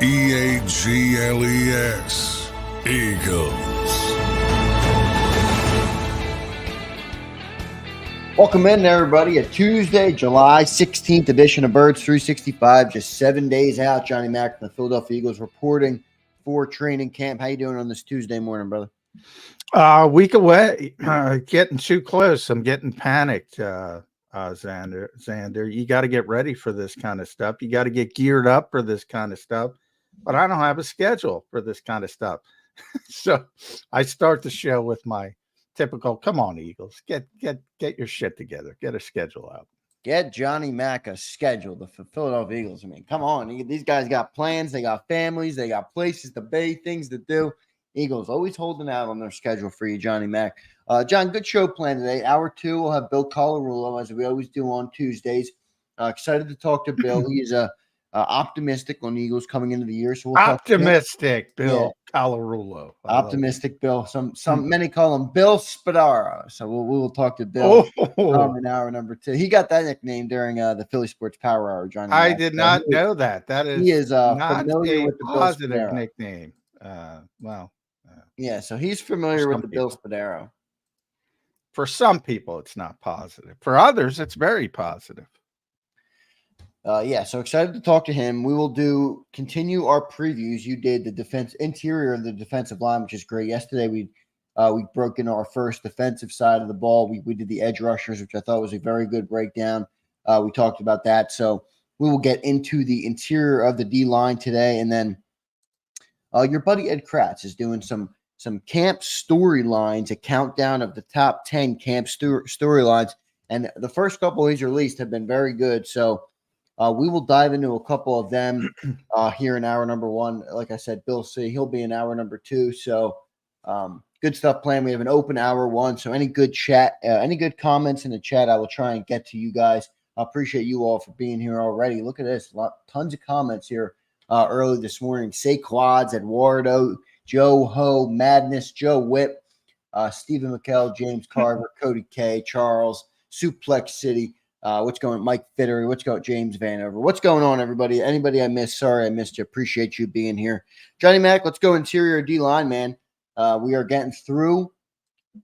Eagles. Eagles. Welcome in, everybody. A Tuesday, July 16th edition of Birds 365. Just 7 days out. Johnny Mack from the Philadelphia Eagles reporting for training camp. How you doing on this Tuesday morning, brother? Week away. Getting too close. I'm getting panicked, Zander. You got to get ready for this kind of stuff. You got to get geared up for this kind of stuff. But I don't have a schedule for this kind of stuff. So I start the show with my typical, come on, Eagles, get your shit together. Get a schedule out. Get Johnny Mack a schedule, the Philadelphia Eagles. I mean, come on. These guys got plans. They got families. They got places to be, things to do. Eagles always holding out on their schedule for you, Johnny Mack. John, good show planned today. Hour 2, we'll have Bill Colarulo, as we always do on Tuesdays. Excited to talk to Bill. He is optimistic on the Eagles coming into the year. So we'll optimistic, Bill Colarulo. Optimistic Bill. Many call him Bill Spadaro. So we'll talk to Bill in hour number 2. He got that nickname during the Philly Sports Power Hour, Johnny. I did not know that. That is he is not familiar a with the positive nickname. Yeah, so he's familiar with the Bill Spadaro. For some people, it's not positive. For others, it's very positive. So excited to talk to him. We will continue our previews. You did the interior of the defensive line, which is great. Yesterday we broke into our first defensive side of the ball. We did the edge rushers, which I thought was a very good breakdown. We talked about that. So we will get into the interior of the D line today, and then your buddy Ed Kratz is doing some camp storylines, a countdown of the top 10 camp storylines, and the first couple he's released have been very good. So. We will dive into a couple of them here in hour number 1. Like I said, Bill C, he'll be in hour number 2. So good stuff planned. We have an open hour 1. So any good chat, any good comments in the chat, I will try and get to you guys. I appreciate you all for being here already. Look at this. Tons of comments here early this morning. Say Quads, Eduardo, Joe Ho, Madness, Joe Whip, Stephen McKell, James Carver, Cody K, Charles, Suplex City. What's going on, Mike Fittery? What's going on, James Vanover? What's going on, everybody? Anybody I missed? Sorry I missed you. Appreciate you being here. Johnny Mack, let's go interior D-line, man. We are getting through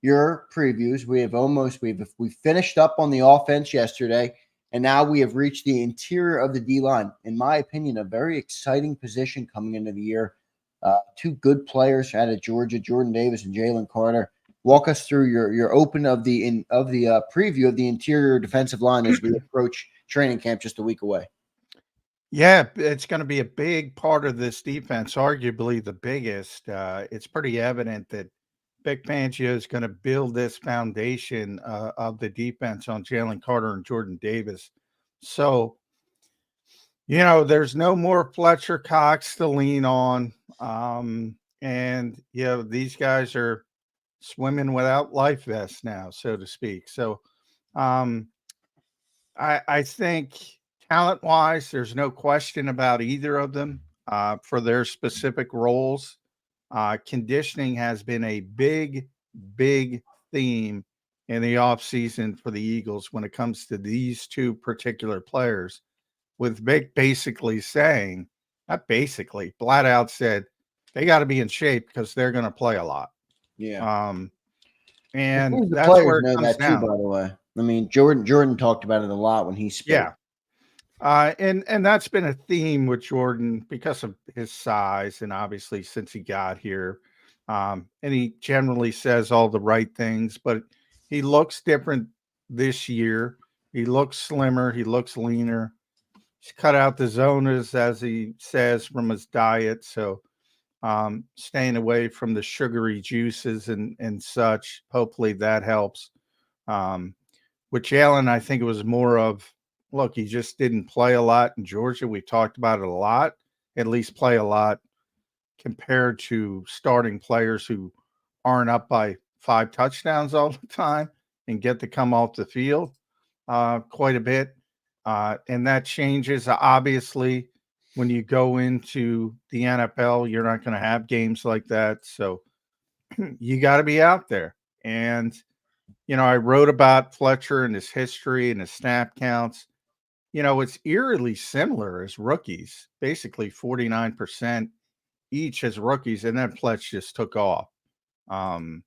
your previews. We finished up on the offense yesterday, and now we have reached the interior of the D-line. In my opinion, a very exciting position coming into the year. 2 good players out of Georgia, Jordan Davis and Jaylen Carter. Walk us through your open of the preview of the interior defensive line as we approach training camp just a week away. Yeah, it's going to be a big part of this defense, arguably the biggest. It's pretty evident that Vic Fangio is going to build this foundation of the defense on Jaylen Carter and Jordan Davis. So, there's no more Fletcher Cox to lean on. And, these guys are swimming without life vests now, so to speak. So I think talent-wise, there's no question about either of them for their specific roles. Conditioning has been a big theme in the offseason for the Eagles when it comes to these 2 particular players, with Vic basically saying, not basically, flat out said, they got to be in shape because they're going to play a lot. Yeah. And the that's players where it know comes that down. too, by the way. I mean, Jordan talked about it a lot when he spoke. Yeah. And that's been a theme with Jordan because of his size and obviously since he got here. And he generally says all the right things, but he looks different this year. He looks slimmer. He looks leaner. He's cut out the zonas, as he says, from his diet. So staying away from the sugary juices and such. Hopefully that helps. With Jaylen, I think it was more of, look, he just didn't play a lot in Georgia. We talked about it a lot, at least play a lot compared to starting players who aren't up by 5 touchdowns all the time and get to come off the field quite a bit. And that changes, obviously, when you go into the NFL. You're not going to have games like that. So you got to be out there. And, I wrote about Fletcher and his history and his snap counts. it's eerily similar as rookies, basically 49% each as rookies, and then Fletch just took off. And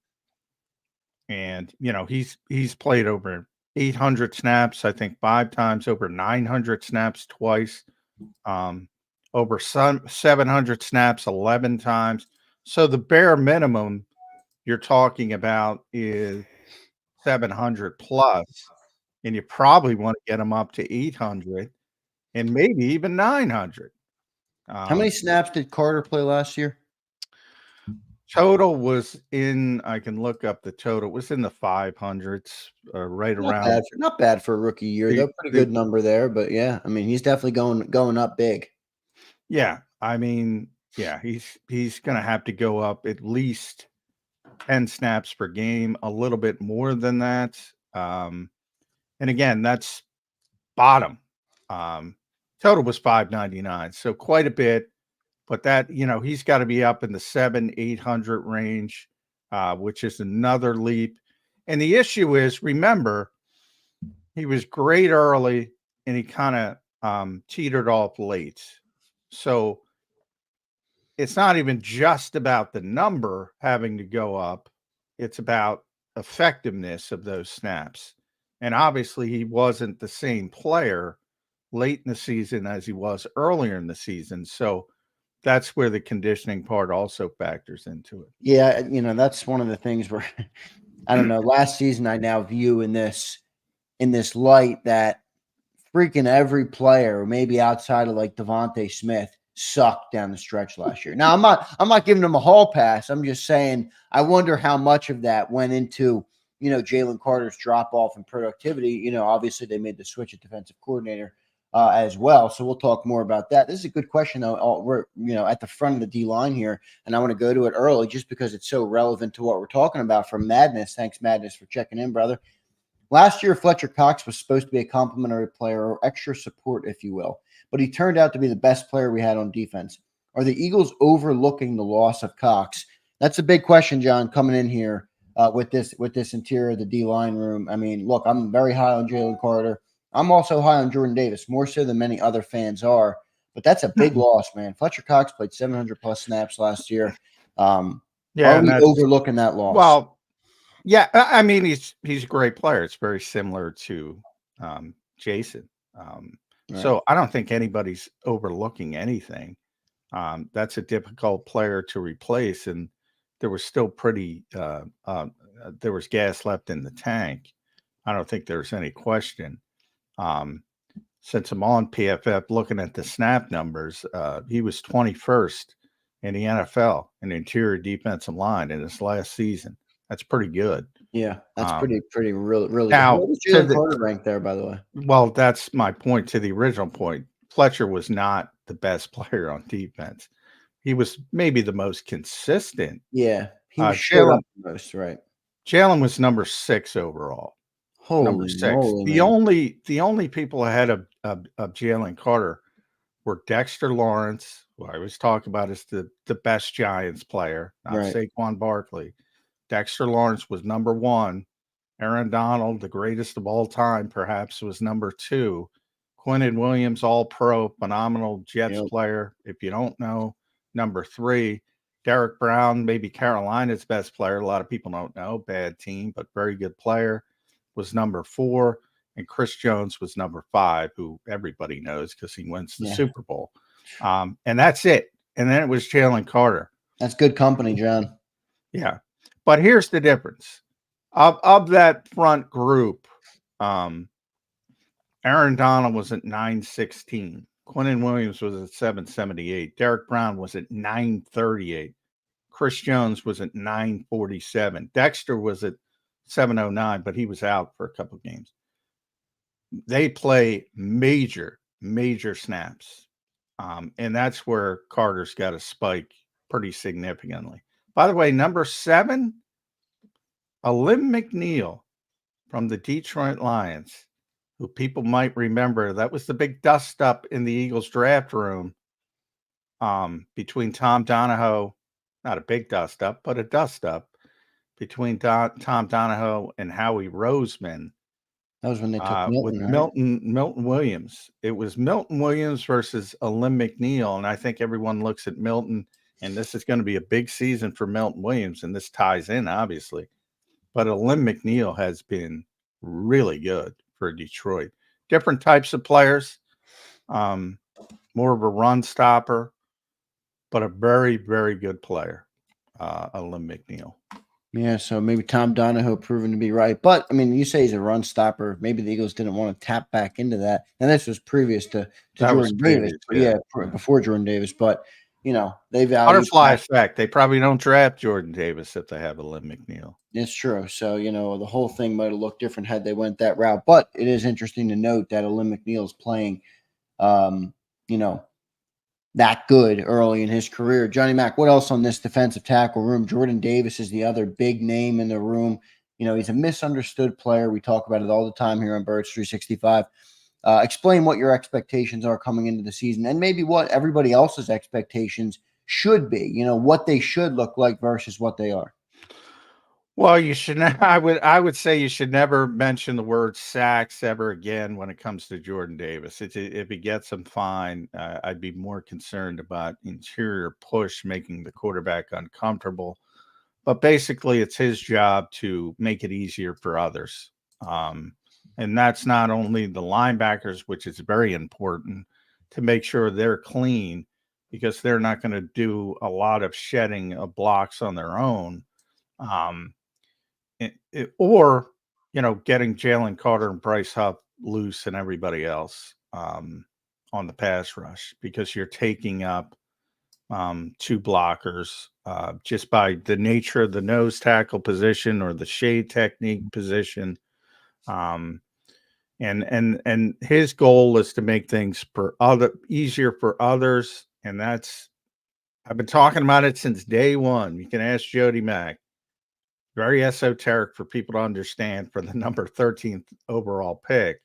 he's played over 800 snaps, I think 5 times, over 900 snaps twice, over 700 snaps 11 times. So the bare minimum you're talking about is 700 plus, and you probably want to get him up to 800 and maybe even 900. How many snaps did Carter play last year? Total was I can look up the total. It was in the 500s, right around. Not bad for a rookie year, though. Pretty good number there, but yeah, I mean, he's definitely going up big. Yeah, I mean, yeah, he's going to have to go up at least 10 snaps per game, a little bit more than that. And again, that's bottom. Total was 599, so quite a bit. But that, he's got to be up in the 700-800 range, which is another leap. And the issue is, remember, he was great early and he kind of teetered off late. So it's not even just about the number having to go up. It's about effectiveness of those snaps. And obviously he wasn't the same player late in the season as he was earlier in the season. So that's where the conditioning part also factors into it. Yeah, that's one of the things where I don't know. Last season, I now view in this light that freaking every player, maybe outside of like Devontae Smith, sucked down the stretch last year. Now, I'm not giving them a hall pass. I'm just saying I wonder how much of that went into Jaylen Carter's drop off in productivity. Obviously they made the switch at defensive coordinator as well. So we'll talk more about that. This is a good question, though. We're at the front of the D line here, and I want to go to it early just because it's so relevant to what we're talking about from Madness. Thanks, Madness, for checking in, brother. Last year, Fletcher Cox was supposed to be a complimentary player or extra support, if you will, but he turned out to be the best player we had on defense. Are the Eagles overlooking the loss of Cox? That's a big question, John, coming in here with this interior of the D line room. I mean, look, I'm very high on Jaylen Carter. I'm also high on Jordan Davis, more so than many other fans are. But that's a big loss, man. Fletcher Cox played 700 plus snaps last year. Are we overlooking that loss? Well, yeah, I mean, he's a great player. It's very similar to Jason. Right. So I don't think anybody's overlooking anything. That's a difficult player to replace, and there was still there was gas left in the tank. I don't think there's any question. Since I'm on PFF looking at the snap numbers, he was 21st in the NFL in interior defensive line in his last season. That's pretty good. Yeah, that's pretty really now, good. What was Jaylen Carter ranked there, by the way? Well, that's my point to the original point. Fletcher was not the best player on defense. He was maybe the most consistent. Yeah, he was Jaylen most, right? Jaylen was number 6 overall. Number 6. Moly, the only people ahead of Jaylen Carter were Dexter Lawrence, who I always talk about as the best Giants player, not Saquon Barkley. Dexter Lawrence was number 1. Aaron Donald, the greatest of all time, perhaps, was number 2. Milton Williams, all-pro, phenomenal Jets player. If you don't know, number 3. Derek Brown, maybe Carolina's best player. A lot of people don't know. Bad team, but very good player. Was number 4, and Chris Jones was number 5, who everybody knows because he wins the Super Bowl. And that's it. And then it was Jaylen Carter. That's good company, John. Yeah. But here's the difference. Of that front group, Aaron Donald was at 916. Milton Williams was at 778. Derek Brown was at 938. Chris Jones was at 947. Dexter was at 709, but he was out for a couple of games. They play major snaps. And that's where Carter's got to spike pretty significantly. By the way, number 7, Alim McNeil from the Detroit Lions, who people might remember. That was the big dust-up in the Eagles draft room between Tom Donahoe, not a big dust-up, but a dust-up between Tom Donahoe and Howie Roseman. That was when they took with Milton, right? Milton Williams. It was Milton Williams versus Alim McNeil, and I think everyone looks at Milton, and this is going to be a big season for Milton Williams, and this ties in obviously. But Alim McNeil has been really good for Detroit. Different types of players, more of a run stopper, but a very, very good player, Alim McNeil. Yeah, so maybe Tom Donahoe proven to be right. But, I mean, you say he's a run stopper. Maybe the Eagles didn't want to tap back into that. And this was previous to Jordan Davis. Before Jordan Davis. But, you know, they value butterfly effect. They probably don't draft Jordan Davis if they have Alim McNeil. It's true. So, you know, the whole thing might have looked different had they went that route. But it is interesting to note that Alim McNeil is playing, you know, that good early in his career. Johnny Mac, what else on this defensive tackle room? Jordan Davis is the other big name in the room. You know, he's a misunderstood player. We talk about it all the time here on Birds 365. Explain what your expectations are coming into the season and maybe what everybody else's expectations should be, you know, what they should look like versus what they are. Well, you should. I would say you should never mention the word sacks ever again when it comes to Jordan Davis. If he gets them, fine. I'd be more concerned about interior push making the quarterback uncomfortable. But basically, it's his job to make it easier for others, and that's not only the linebackers, which is very important to make sure they're clean because they're not going to do a lot of shedding of blocks on their own. Or, you know, getting Jaylen Carter and Bryce Huff loose and everybody else on the pass rush because you're taking up two blockers just by the nature of the nose tackle position or the shade technique position. And his goal is to make things easier for others. And I've been talking about it since day one. You can ask Jody Mack. Very esoteric for people to understand for the number 13th overall pick,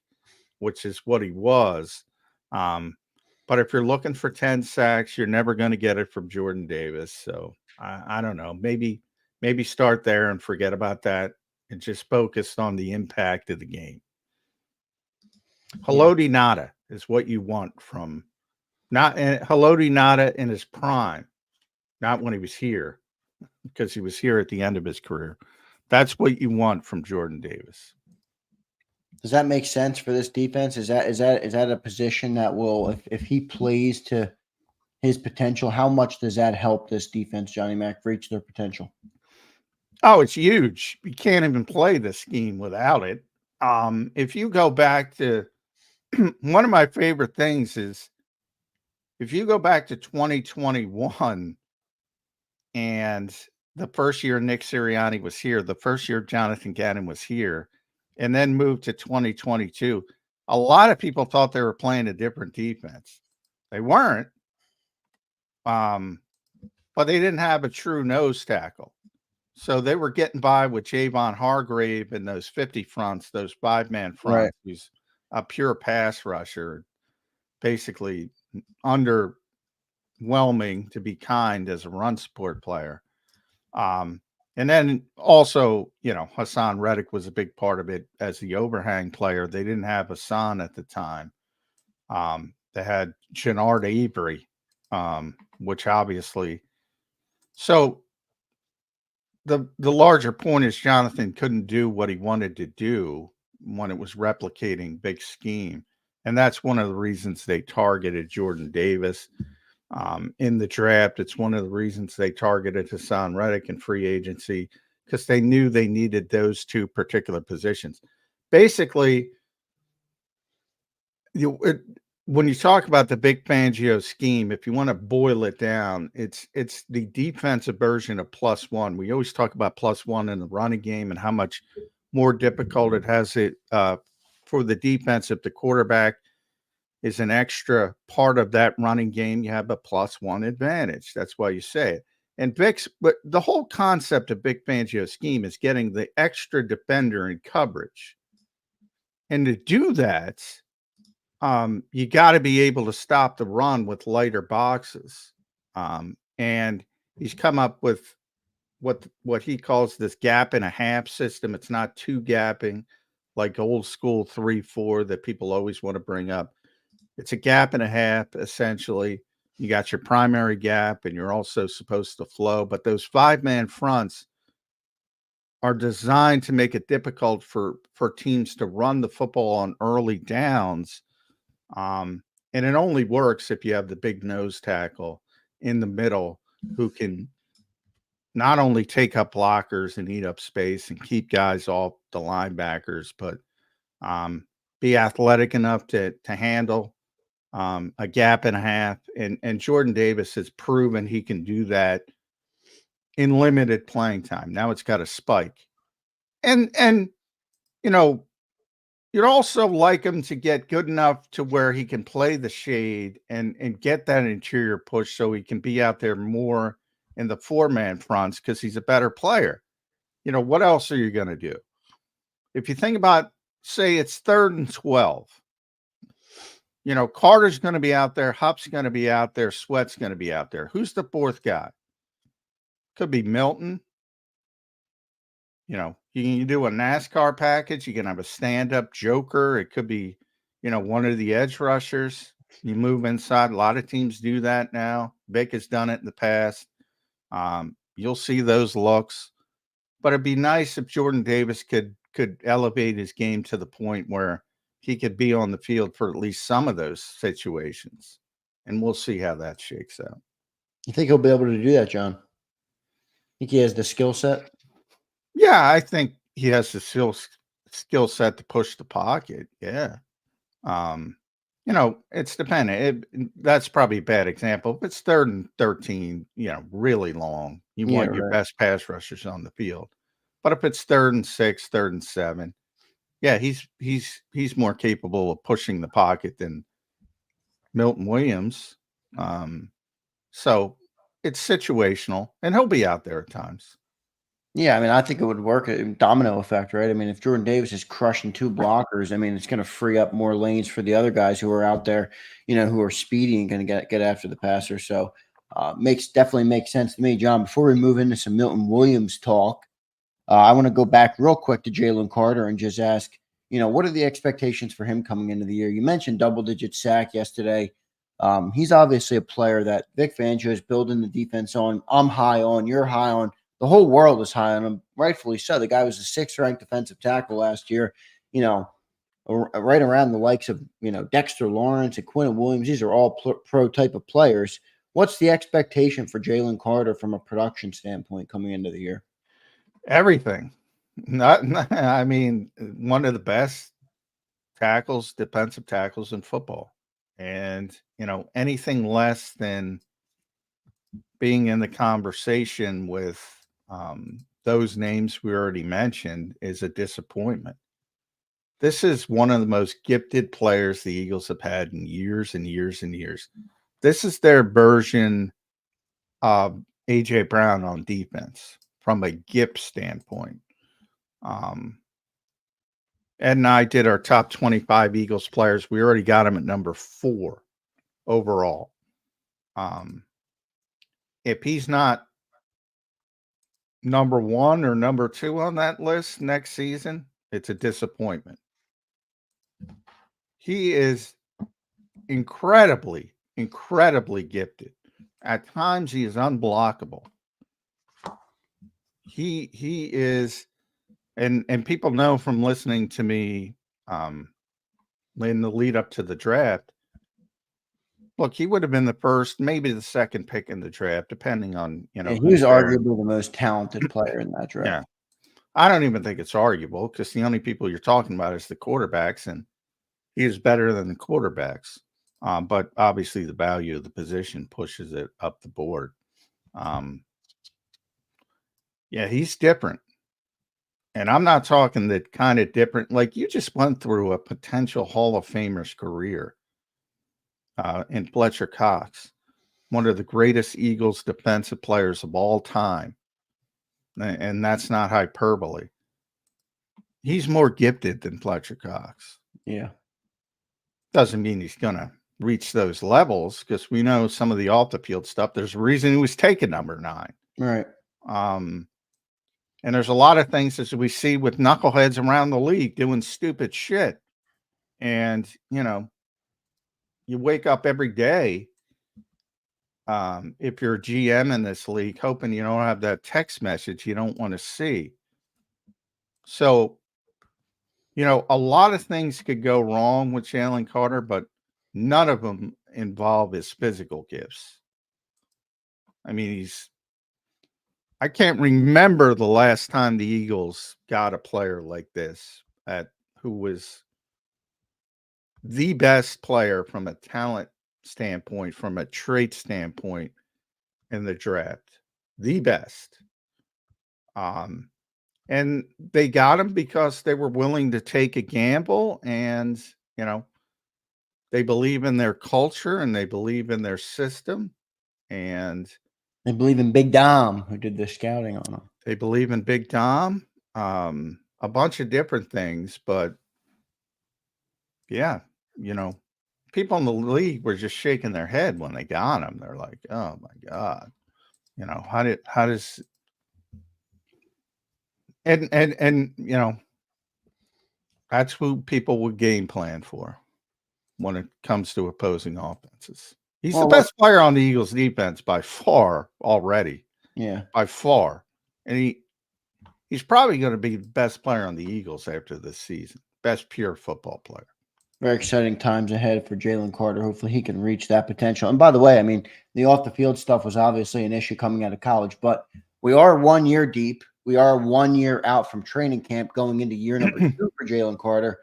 which is what he was. But if you're looking for 10 sacks, you're never going to get it from Jordan Davis. So I don't know. Maybe start there and forget about that and just focus on the impact of the game. Haloti Nada is what you want from Haloti Nada in his prime, not when he was here, because he was here at the end of his career. That's what you want from Jordan Davis. Does that make sense for this defense? Is that a position that will, if he plays to his potential, how much does that help this defense, Johnny Mac, reach their potential? Oh, it's huge. You can't even play the scheme without it. If you go back to one of my favorite things is if you go back to 2021 and the first year Nick Sirianni was here, the first year Jonathan Gannon was here, and then moved to 2022, a lot of people thought they were playing a different defense. They weren't, but they didn't have a true nose tackle. So they were getting by with Javon Hargrave and those 50 fronts, those 5-man fronts, right. Who's a pure pass rusher, basically underwhelming to be kind as a run support player. And then also, you know, Hassan Reddick was a big part of it as the overhang player. They didn't have Hassan at the time. They had Jannard Avery, which obviously. So the larger point is Jonathan couldn't do what he wanted to do when it was replicating big scheme. And that's one of the reasons they targeted Jordan Davis. In the draft, it's one of the reasons they targeted Hassan Reddick in free agency because they knew they needed those two particular positions. Basically, when you talk about the Vic Fangio scheme, if you want to boil it down, it's the defensive version of +1. We always talk about +1 in the running game and how much more difficult it has it for the defense if the quarterback is an extra part of that running game. You have a +1 advantage. That's why you say it. And but the whole concept of Vic Fangio's scheme is getting the extra defender in coverage. And to do that, you got to be able to stop the run with lighter boxes. And he's come up with what he calls this gap and a half system. It's not two gapping, like old school 3-4 that people always want to bring up. It's a gap and a half, essentially. You got your primary gap, and you're also supposed to flow. But those 5-man fronts are designed to make it difficult for teams to run the football on early downs. And it only works if you have the big nose tackle in the middle who can not only take up blockers and eat up space and keep guys off the linebackers, but be athletic enough to handle a gap and a half. And Jordan Davis has proven he can do that in limited playing time. Now it's got a spike. And you know, you'd also like him to get good enough to where he can play the shade and get that interior push so he can be out there more in the 4-man fronts because he's a better player. You know, what else are you going to do? If you think about, say, it's 3rd and 12, you know, Carter's going to be out there, Hupp's going to be out there, Sweat's going to be out there. Who's the 4th guy? Could be Milton. You know, you can do a NASCAR package. You can have a stand-up joker. It could be, you know, one of the edge rushers. You move inside. A lot of teams do that now. Vic has done it in the past. You'll see those looks. But it'd be nice if Jordan Davis could elevate his game to the point where he could be on the field for at least some of those situations. And we'll see how that shakes out. You think he'll be able to do that, John? Think he has the skill set? Yeah, I think he has the skill set to push the pocket. Yeah. You know, it's dependent. That's probably a bad example. If it's 3rd and 13, you know, really long, you want your best pass rushers on the field. But if it's 3rd and 6, 3rd and 7, yeah, he's more capable of pushing the pocket than Milton Williams. So it's situational, and he'll be out there at times. Yeah, I mean, I think it would work a domino effect, right? I mean, if Jordan Davis is crushing 2 blockers, I mean, it's going to free up more lanes for the other guys who are out there, you know, who are speedy and going to get after the passer. So definitely makes sense to me, John. Before we move into some Milton Williams talk, I want to go back real quick to Jaylen Carter and just ask, you know, what are the expectations for him coming into the year? You mentioned double-digit sack yesterday. He's obviously a player that Vic Fangio is building the defense on. I'm high on. You're high on. The whole world is high on him, rightfully so. The guy was a 6th-ranked defensive tackle last year, you know, right around the likes of, you know, Dexter Lawrence and Quentin Williams. These are all pro type of players. What's the expectation for Jaylen Carter from a production standpoint coming into the year? Everything. I mean, one of the best tackles, defensive tackles in football. And, you know, anything less than being in the conversation with those names we already mentioned is a disappointment. This is one of the most gifted players the Eagles have had in years and years and years. This is their version of A.J. Brown on defense from a gift standpoint. Ed and I did our top 25 Eagles players. We already got him at number 4 overall. If he's not number 1 or number 2 on that list next season, it's a disappointment. He is incredibly gifted. At times, he is unblockable. He is, and people know from listening to me in the lead up to the draft. Look, he would have been the first, maybe the 2nd pick in the draft, depending on, you know. Yeah, he was arguably the most talented player in that draft. Yeah. I don't even think it's arguable because the only people you're talking about is the quarterbacks, and he is better than the quarterbacks. But obviously the value of the position pushes it up the board. Yeah, he's different. And I'm not talking that kind of different. Like, you just went through a potential Hall of Famer's career in Fletcher Cox, one of the greatest Eagles defensive players of all time. And that's not hyperbole. He's more gifted than Fletcher Cox. Yeah. Doesn't mean he's going to reach those levels because we know some of the off the field stuff. There's a reason he was taken number 9. Right. And there's a lot of things as we see with knuckleheads around the league doing stupid shit. And, you know, you wake up every day, if you're a GM in this league, hoping you don't have that text message you don't want to see. So, you know, a lot of things could go wrong with Jaylen Carter, but none of them involve his physical gifts. I mean, I can't remember the last time the Eagles got a player like this who was the best player from a talent standpoint, from a trait standpoint in the draft. The best. And they got him because they were willing to take a gamble, and, you know, they believe in their culture and they believe in their system, and they believe in Big Dom, who did the scouting on him. They believe in Big Dom, a bunch of different things, but yeah, you know, people in the league were just shaking their head when they got him. They're like, "Oh my God, you know, how does?" And you know, that's who people would game plan for when it comes to opposing offenses. He's the best player on the Eagles defense by far already. Yeah, by far. And he's probably going to be the best player on the Eagles after this season. Best pure football player. Very exciting times ahead for Jaylen Carter. Hopefully he can reach that potential. And by the way, I mean, the off the field stuff was obviously an issue coming out of college, but we are 1 year deep. We are 1 year out from training camp going into year number 2 for Jaylen Carter.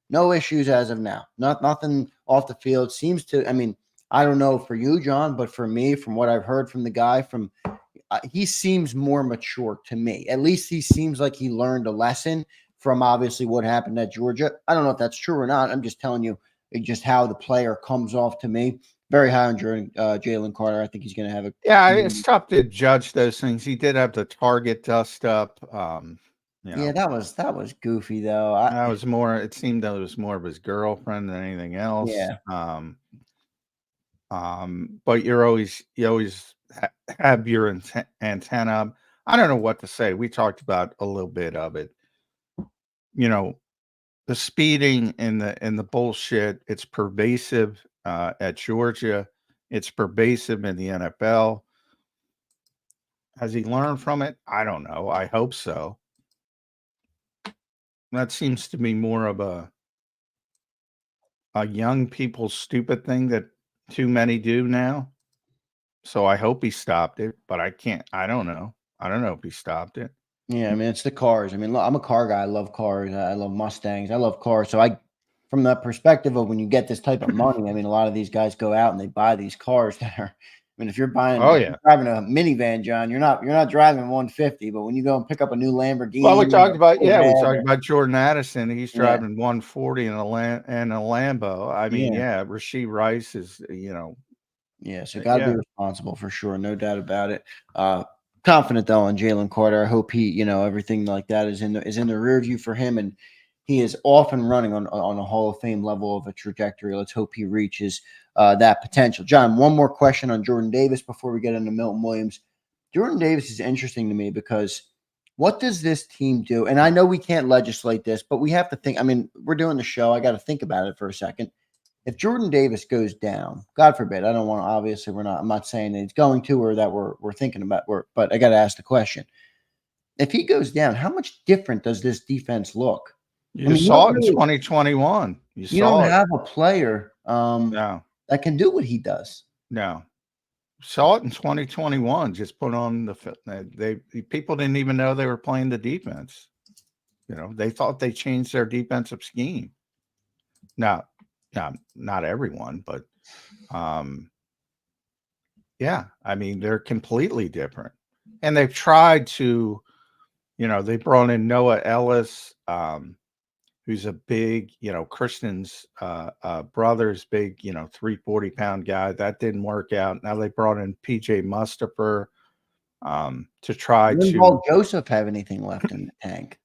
No issues as of now. Nothing off the field seems to, I mean, I don't know for you, John, but for me, from what I've heard from the guy, he seems more mature to me. At least he seems like he learned a lesson from obviously what happened at Georgia. I don't know if that's true or not. I'm just telling you just how the player comes off to me. Very high on Jaylen Carter. I think he's going to have a. Yeah, it's tough to judge those things. He did have the target dust up. You know, yeah, that was goofy though. That was more. It seemed that it was more of his girlfriend than anything else. Yeah. But you always have your antenna. I don't know what to say. We talked about a little bit of it. You know, the speeding and the bullshit. It's pervasive at Georgia. It's pervasive in the NFL. Has he learned from it? I don't know. I hope so. That seems to be more of a young people's stupid thing that too many do now. So I hope he stopped it, but I don't know. I don't know if he stopped it. Yeah, I mean, it's the cars. I mean, look, I'm a car guy. I love cars. I love Mustangs. I love cars. So from the perspective of when you get this type of money, I mean, a lot of these guys go out and they buy these cars that are, I mean, if you're driving a minivan, John, you're not driving 150, but when you go and pick up a new Lamborghini. Well, we talked about Jordan Addison. He's driving 140 in a Lambo. I mean, Rashee Rice is, you know. Yeah, so got to be responsible for sure. No doubt about it. Confident though on Jaylen Carter. I hope he, you know, everything like that is in the rear view for him, and he is off and running on a Hall of Fame level of a trajectory. Let's hope he reaches that potential. John, one more question on Jordan Davis before we get into Milton Williams. Jordan Davis is interesting to me because what does this team do? And I know we can't legislate this, but we have to think. I mean, we're doing the show. I got to think about it for a second. If Jordan Davis goes down, God forbid, I don't want to, obviously I'm not saying that he's going to or that we're thinking about, but I got to ask the question. If he goes down, how much different does this defense look? You saw it in 2021. You don't have a player no. that can do what he does. No. Saw it in 2021. Just put on people didn't even know they were playing the defense. You know, they thought they changed their defensive scheme. Now, not everyone, but yeah, I mean, they're completely different. And they've tried to, you know, they brought in Noah Ellis, who's a big, you know, Christian's brother's big, you know, 340-pound guy. That didn't work out. Now they brought in PJ Mustipher to try Linval Joseph have anything left in the tank?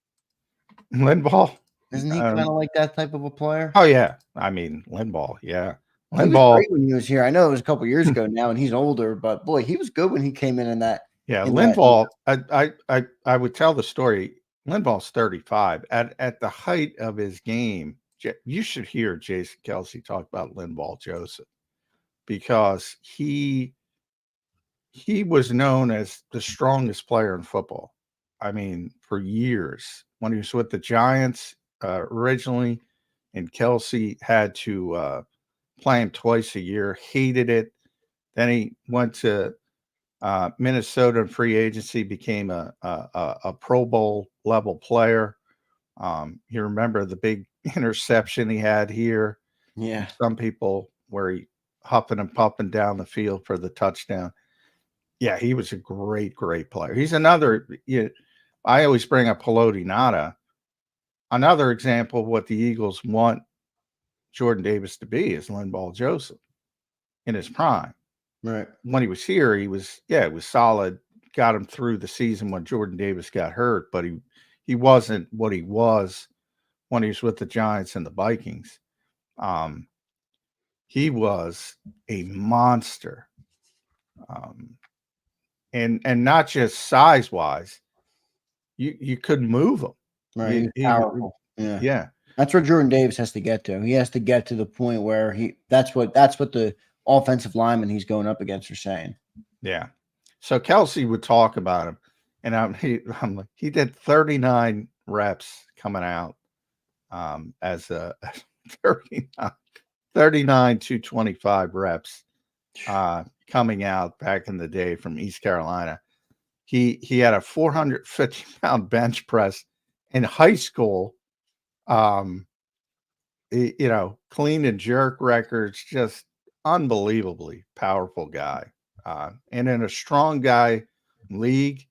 Linval? Isn't he kind of like that type of a player? Oh, yeah. I mean, Linval, yeah. Linval, he was great when he was here. I know it was a couple years ago now, and he's older, but boy, he was good when he came in that Yeah, in that. Linval, I would tell the story. Linval's 35. At the height of his game, you should hear Jason Kelsey talk about Linval Joseph, because he was known as the strongest player in football. I mean, for years when he was with the Giants originally, and Kelsey had to play him twice a year, hated it. Then he went to Minnesota in free agency, became a Pro Bowl level player. You remember the big interception he had here? Yeah. Some people where he huffing and puffing down the field for the touchdown. Yeah, he was a great player. He's another. I always bring up Haloti Ngata, another example of what the Eagles want Jordan Davis to be is Linval Joseph in his prime. Right. When he was here, it was solid. Got him through the season when Jordan Davis got hurt, but he wasn't what he was when he was with the Giants and the Vikings. He was a monster. And not just size wise, you couldn't move him. Right. He's powerful. Yeah. Yeah. That's where Jordan Davis has to get to. He has to get to the point where that's what the offensive linemen he's going up against are saying. Yeah. So Kelsey would talk about him, and I'm like, he did 39 reps coming out as a 39 to 25 reps coming out back in the day from East Carolina. He had a 450-pound bench press in high school. Clean and jerk records, just unbelievably powerful guy. And in a strong guy league,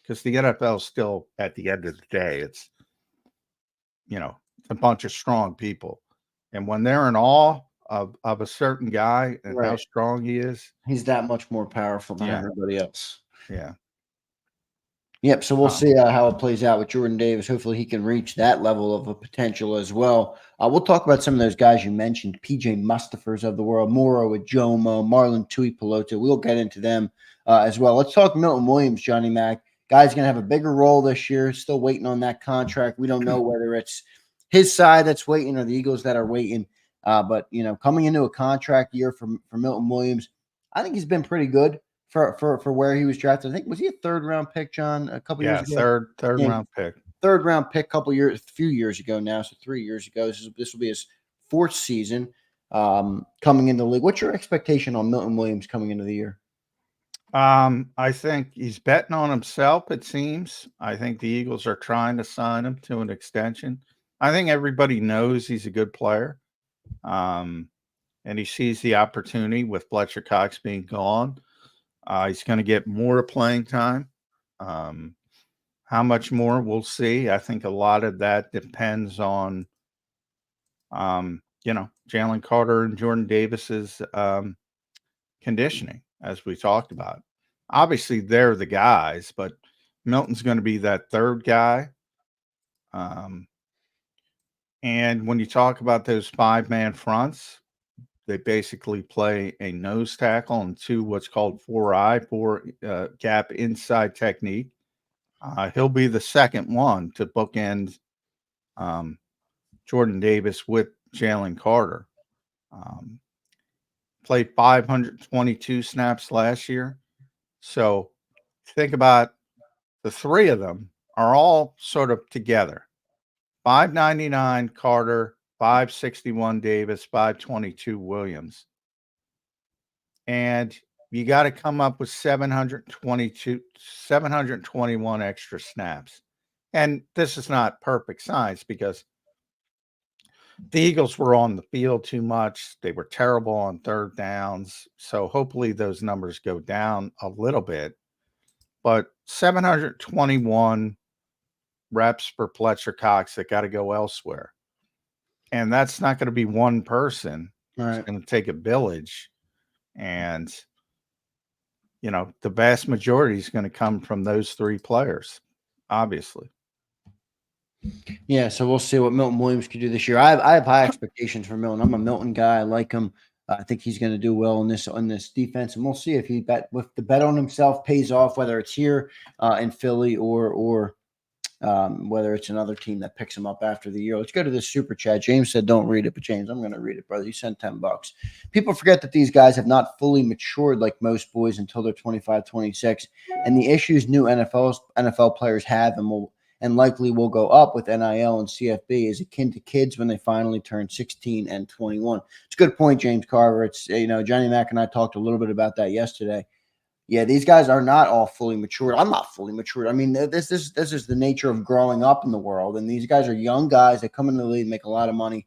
because the NFL still, at the end of the day, it's, a bunch of strong people. And when they're in awe of a certain guy and how strong he is, he's that much more powerful than everybody else. Yeah. Yep. So we'll see how it plays out with Jordan Davis. Hopefully he can reach that level of a potential as well. We'll talk about some of those guys you mentioned, PJ Mustafers of the world, Moro Ajomo, Marlon Tuipulotu. We'll get into them as well. Let's talk Milton Williams, Johnny Mac. Guy's going to have a bigger role this year. Still waiting on that contract. We don't know whether it's his side that's waiting or the Eagles that are waiting. But coming into a contract year for Milton Williams, I think he's been pretty good. For where he was drafted. I think, was he a third-round pick, John, a couple years ago? Third-round pick. Third-round pick a few years ago now, so 3 years ago. This will be his fourth season coming into the league. What's your expectation on Milton Williams coming into the year? I think he's betting on himself, it seems. I think the Eagles are trying to sign him to an extension. I think everybody knows he's a good player. And he sees the opportunity with Fletcher Cox being gone. He's going to get more playing time. How much more, we'll see. I think a lot of that depends on, Jaylen Carter and Jordan Davis's conditioning, as we talked about. Obviously, they're the guys, but Milton's going to be that third guy. And when you talk about those 5-man fronts, they basically play a nose tackle and two what's called 4-eye, gap inside technique. He'll be the second one to bookend Jordan Davis with Jaylen Carter. Played 522 snaps last year. So think about the three of them are all sort of together. 599 Carter, 561 Davis, 522 Williams. And you got to come up with 721 extra snaps. And this is not perfect science because the Eagles were on the field too much. They were terrible on third downs. So hopefully those numbers go down a little bit. But 721 reps for Fletcher Cox that got to go elsewhere. And that's not going to be one person. Right. It's going to take a village. And, the vast majority is going to come from those three players, obviously. Yeah, so we'll see what Milton Williams can do this year. I have high expectations for Milton. I'm a Milton guy. I like him. I think he's going to do well in this defense, and we'll see if the bet on himself pays off, whether it's here in Philly or whether it's another team that picks him up after the year. Let's go to the super chat. James said, "Don't read it," but James, I'm going to read it, brother. You sent $10. People forget that these guys have not fully matured like most boys until they're 25, 26, and the issues new NFL players have and likely will go up with NIL and CFB is akin to kids when they finally turn 16 and 21. It's a good point, James Carver. It's, Johnny Mack and I talked a little bit about that yesterday. Yeah, these guys are not all fully matured. I'm not fully matured. I mean, this is the nature of growing up in the world, and these guys are young guys that come into the league, make a lot of money.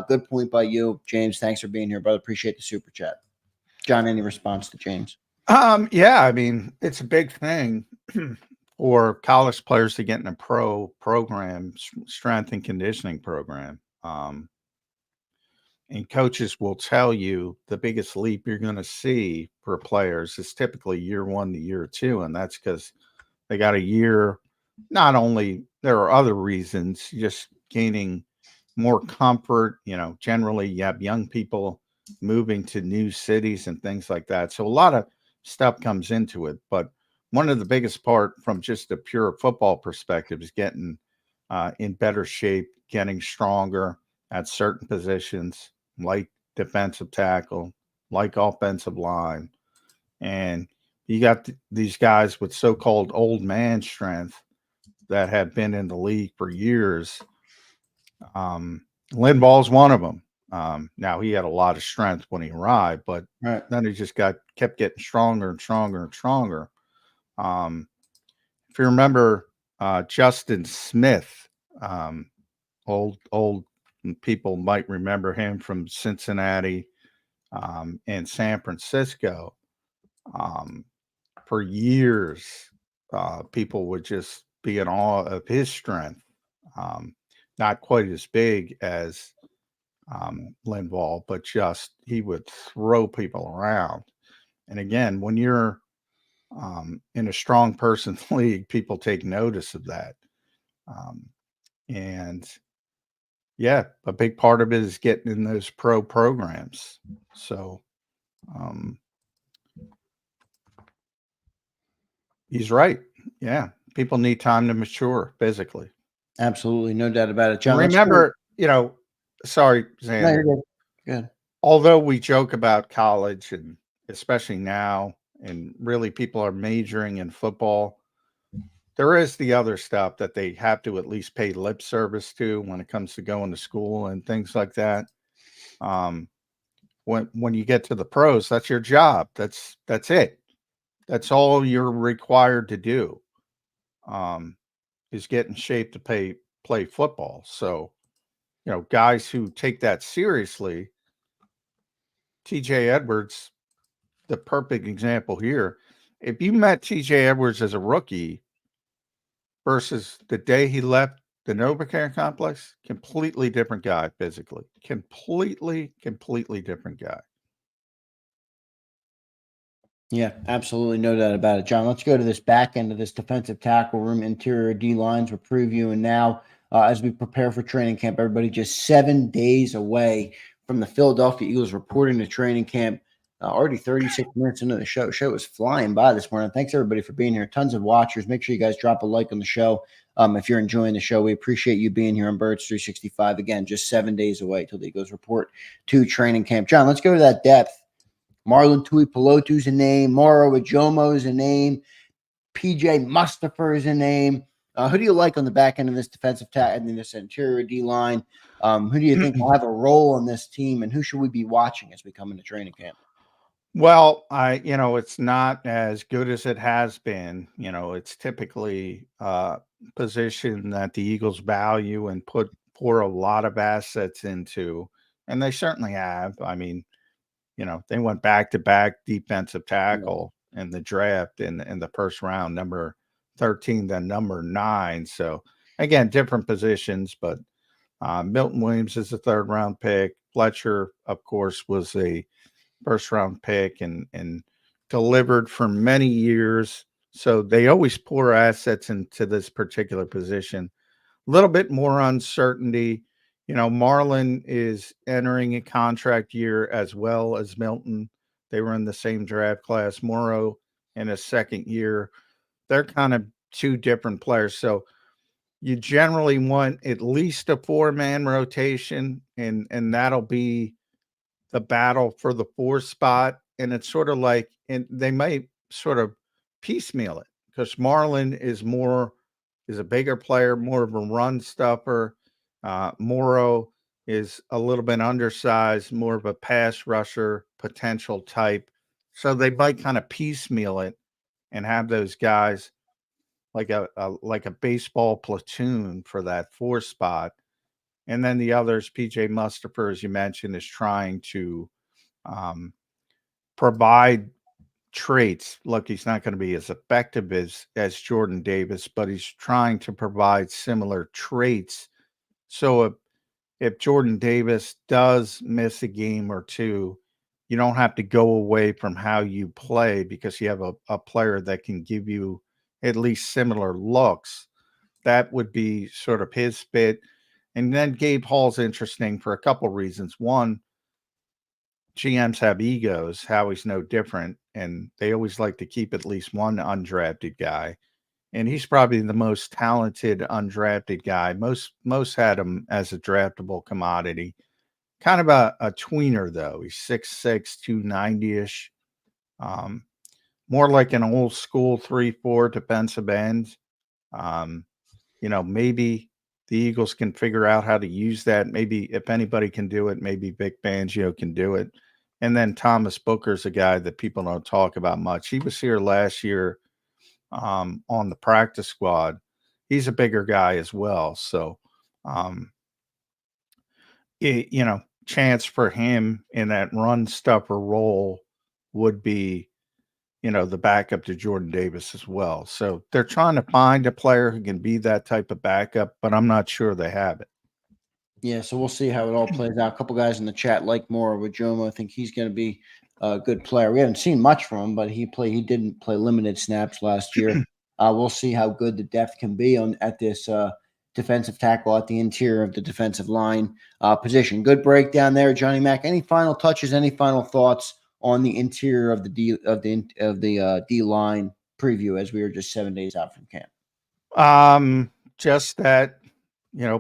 Good point by you, James. Thanks for being here, brother. Appreciate the super chat. John, any response to James? Yeah, I mean, it's a big thing for college players to get in a pro program, strength and conditioning program. And coaches will tell you the biggest leap you're going to see for players is typically year 1 to year 2. And that's because they got a year. Not only there are other reasons, just gaining more comfort. Generally you have young people moving to new cities and things like that. So a lot of stuff comes into it. But one of the biggest part from just a pure football perspective is getting in better shape, getting stronger at certain positions, like defensive tackle, like offensive line. And you got these guys with so-called old man strength that have been in the league for years. Linval's one of them. Now he had a lot of strength when he arrived, but then he just kept getting stronger and stronger and stronger. If you remember Justin Smith, old people might remember him from Cincinnati and San Francisco. For years, people would just be in awe of his strength. Not quite as big as Linval, but just he would throw people around. And again, when you're in a strong person's league, people take notice of that. And yeah, a big part of it is getting in those pro programs. So he's right. Yeah, people need time to mature physically. Absolutely, no doubt about it. John, remember, sorry, Zander. No, good. Although we joke about college, and especially now, and really people are majoring in football, there is the other stuff that they have to at least pay lip service to when it comes to going to school and things like that. When you get to the pros, that's your job. That's it. That's all you're required to do. Is get in shape to play football. So, guys who take that seriously, TJ Edwards, the perfect example here. If you met TJ Edwards as a rookie versus the day he left the NovaCare complex, completely different guy physically. Completely different guy. Yeah, absolutely. No doubt about it. John, let's go to this back end of this defensive tackle room, interior D lines. We're previewing now as we prepare for training camp. Everybody just 7 days away from the Philadelphia Eagles reporting to training camp. Already 36 minutes into the show. Show is flying by this morning. Thanks, everybody, for being here. Tons of watchers. Make sure you guys drop a like on the show. If you're enjoying the show, we appreciate you being here on Birds 365. Again, just 7 days away till the Eagles report to training camp. John, let's go to that depth. Marlon Tuipulotu's a name. Moro Ajomo is a name. PJ Mustafa is a name. Who do you like on the back end of this defensive tackle and this interior D line? Who do you think will have a role on this team, and who should we be watching as we come into training camp? Well, it's not as good as it has been. It's typically a position that the Eagles value and pour a lot of assets into, and they certainly have. I mean, they went back-to-back defensive tackle in the draft in the first round, number 13 than number 9. So, again, different positions, but Milton Williams is a third-round pick. Fletcher, of course, was a first-round pick and delivered for many years. So they always pour assets into this particular position. A little bit more uncertainty. Marlon is entering a contract year as well as Milton. They were in the same draft class. Morrow in his second year. They're kind of two different players. So you generally want at least a 4-man rotation, and that'll be the battle for the 4 spot. And it's sort of like, and they might sort of piecemeal it because Marlon is a bigger player, more of a run stuffer. Morrow is a little bit undersized, more of a pass rusher potential type. So they might kind of piecemeal it and have those guys like a baseball platoon for that 4 spot. And then the others, PJ Mustipher, as you mentioned, is trying to provide traits. Look, he's not going to be as effective as Jordan Davis, but he's trying to provide similar traits. So if Jordan Davis does miss a game or two, you don't have to go away from how you play because you have a player that can give you at least similar looks. That would be sort of his fit. And then Gabe Hall's interesting for a couple reasons. One, GMs have egos. Howie's no different, and they always like to keep at least one undrafted guy. And he's probably the most talented undrafted guy. Most had him as a draftable commodity. Kind of a tweener, though. He's 6'6", 290-ish. More like an old school 3-4 defensive end. Maybe the Eagles can figure out how to use that. Maybe if anybody can do it, maybe Vic Fangio can do it. And then Thomas Booker's a guy that people don't talk about much. He was here last year on the practice squad. He's a bigger guy as well. So, chance for him in that run stuffer role would be, the backup to Jordan Davis as well. So they're trying to find a player who can be that type of backup, but I'm not sure they have it. Yeah, so we'll see how it all plays out. A couple guys in the chat like more with Jomo. I think he's going to be a good player. We haven't seen much from him, but he didn't play limited snaps last year. We'll see how good the depth can be at this defensive tackle at the interior of the defensive line position. Good breakdown there, Johnny Mack. Any final touches? Any final thoughts on the interior of the D line preview as we were just 7 days out from camp? Just that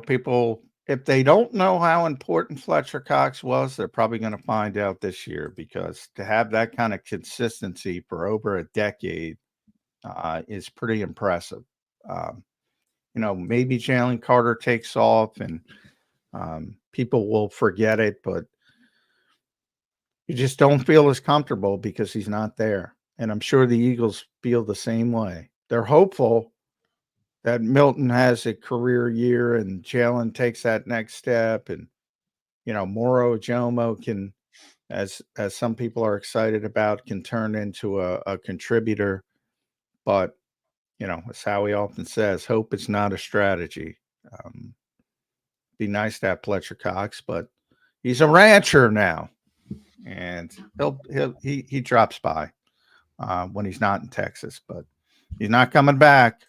people, if they don't know how important Fletcher Cox was, they're probably going to find out this year, because to have that kind of consistency for over a decade is pretty impressive. Maybe Jaylen Carter takes off and people will forget it, but you just don't feel as comfortable because he's not there. And I'm sure the Eagles feel the same way. They're hopeful that Milton has a career year and Jaylen takes that next step. And, Morrow Jomo can, as some people are excited about, can turn into a contributor. But, as Howie often says, hope is not a strategy. Be nice to have Fletcher Cox, but he's a rancher now. And he drops by when he's not in Texas, but he's not coming back.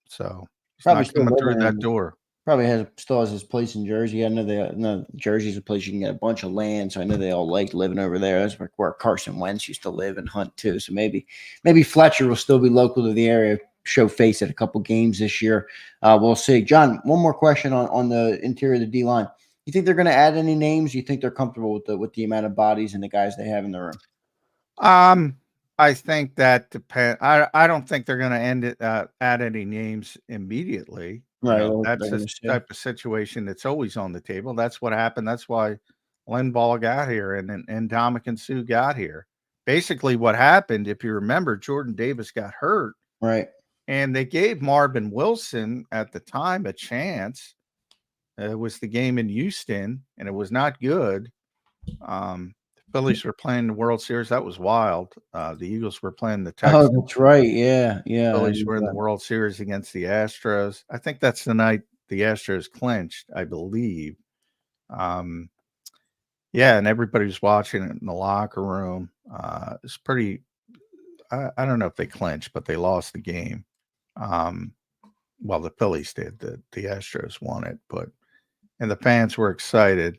So he's Probably not coming through that door. Probably still has his place in Jersey. I know Jersey's a place you can get a bunch of land, so I know they all like living over there. That's where Carson Wentz used to live and hunt too. So maybe Fletcher will still be local to the area, show face at a couple games this year. We'll see. John, one more question on the interior of the D line. You think they're going to add any names? You think they're comfortable with the amount of bodies and the guys they have in the room? I think that depends. I don't think they're going to add any names immediately. Right. That's the type of situation that's always on the table. That's what happened. That's why Linval got here and Ndamukong Suh got here. Basically, what happened, if you remember, Jordan Davis got hurt. Right. And they gave Marvin Wilson at the time a chance. It was the game in Houston, and it was not good. The Phillies were playing the World Series. That was wild. The Eagles were playing the Texans. Oh, that's right. Yeah. Phillies were in the World Series against the Astros. I think that's the night the Astros clinched, I believe. And everybody was watching it in the locker room. It's pretty – I don't know if they clinched, but they lost the game. The Phillies did. The Astros won it. But and the fans were excited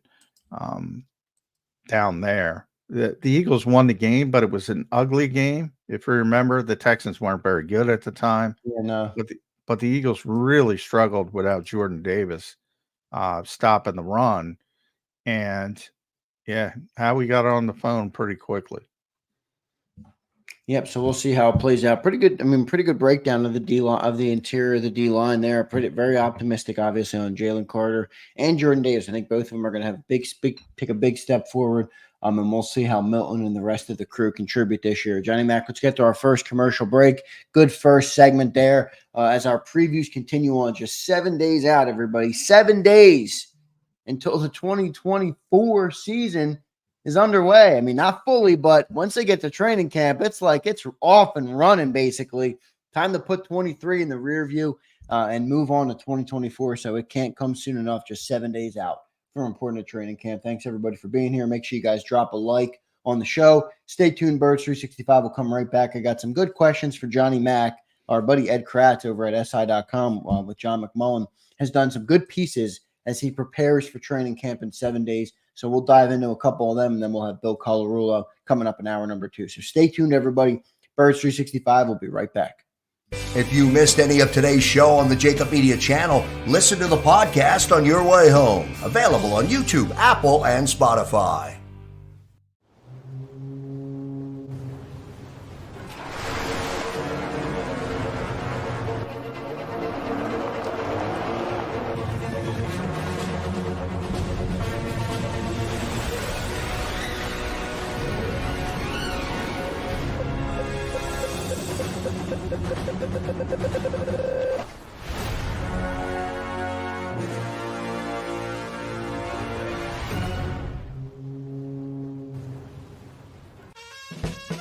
down there. The Eagles won the game, but it was an ugly game. If you remember, the Texans weren't very good at the time. Yeah, no. But the Eagles really struggled without Jordan Davis stopping the run. And, yeah, Howie got on the phone pretty quickly. Yep. So we'll see how it plays out. Pretty good. I mean, pretty good breakdown of the D line, of the interior of the D line there. Very optimistic, obviously, on Jaylen Carter and Jordan Davis. I think both of them are going to have take a big step forward. And we'll see how Milton and the rest of the crew contribute this year. Johnny Mac, let's get to our first commercial break. Good first segment there. As our previews continue on, just 7 days out, everybody. 7 days until the 2024 season is underway. I mean, not fully, but once they get to training camp, it's like it's off and running, basically. Time to put 23 in the rear view and move on to 2024. So it can't come soon enough, just 7 days out for important training camp. Thanks, everybody, for being here. Make sure you guys drop a like on the show. Stay tuned. Birds 365 will come right back. I got some good questions for Johnny Mac. Our buddy Ed Kratz over at SI.com with John McMullen has done some good pieces as he prepares for training camp in 7 days. So we'll dive into a couple of them, and then we'll have Bill Colarulo coming up in hour number 2. So stay tuned, everybody. Birds 365 will be right back. If you missed any of today's show on the JAKIB Media channel, listen to the podcast on your way home. Available on YouTube, Apple, and Spotify.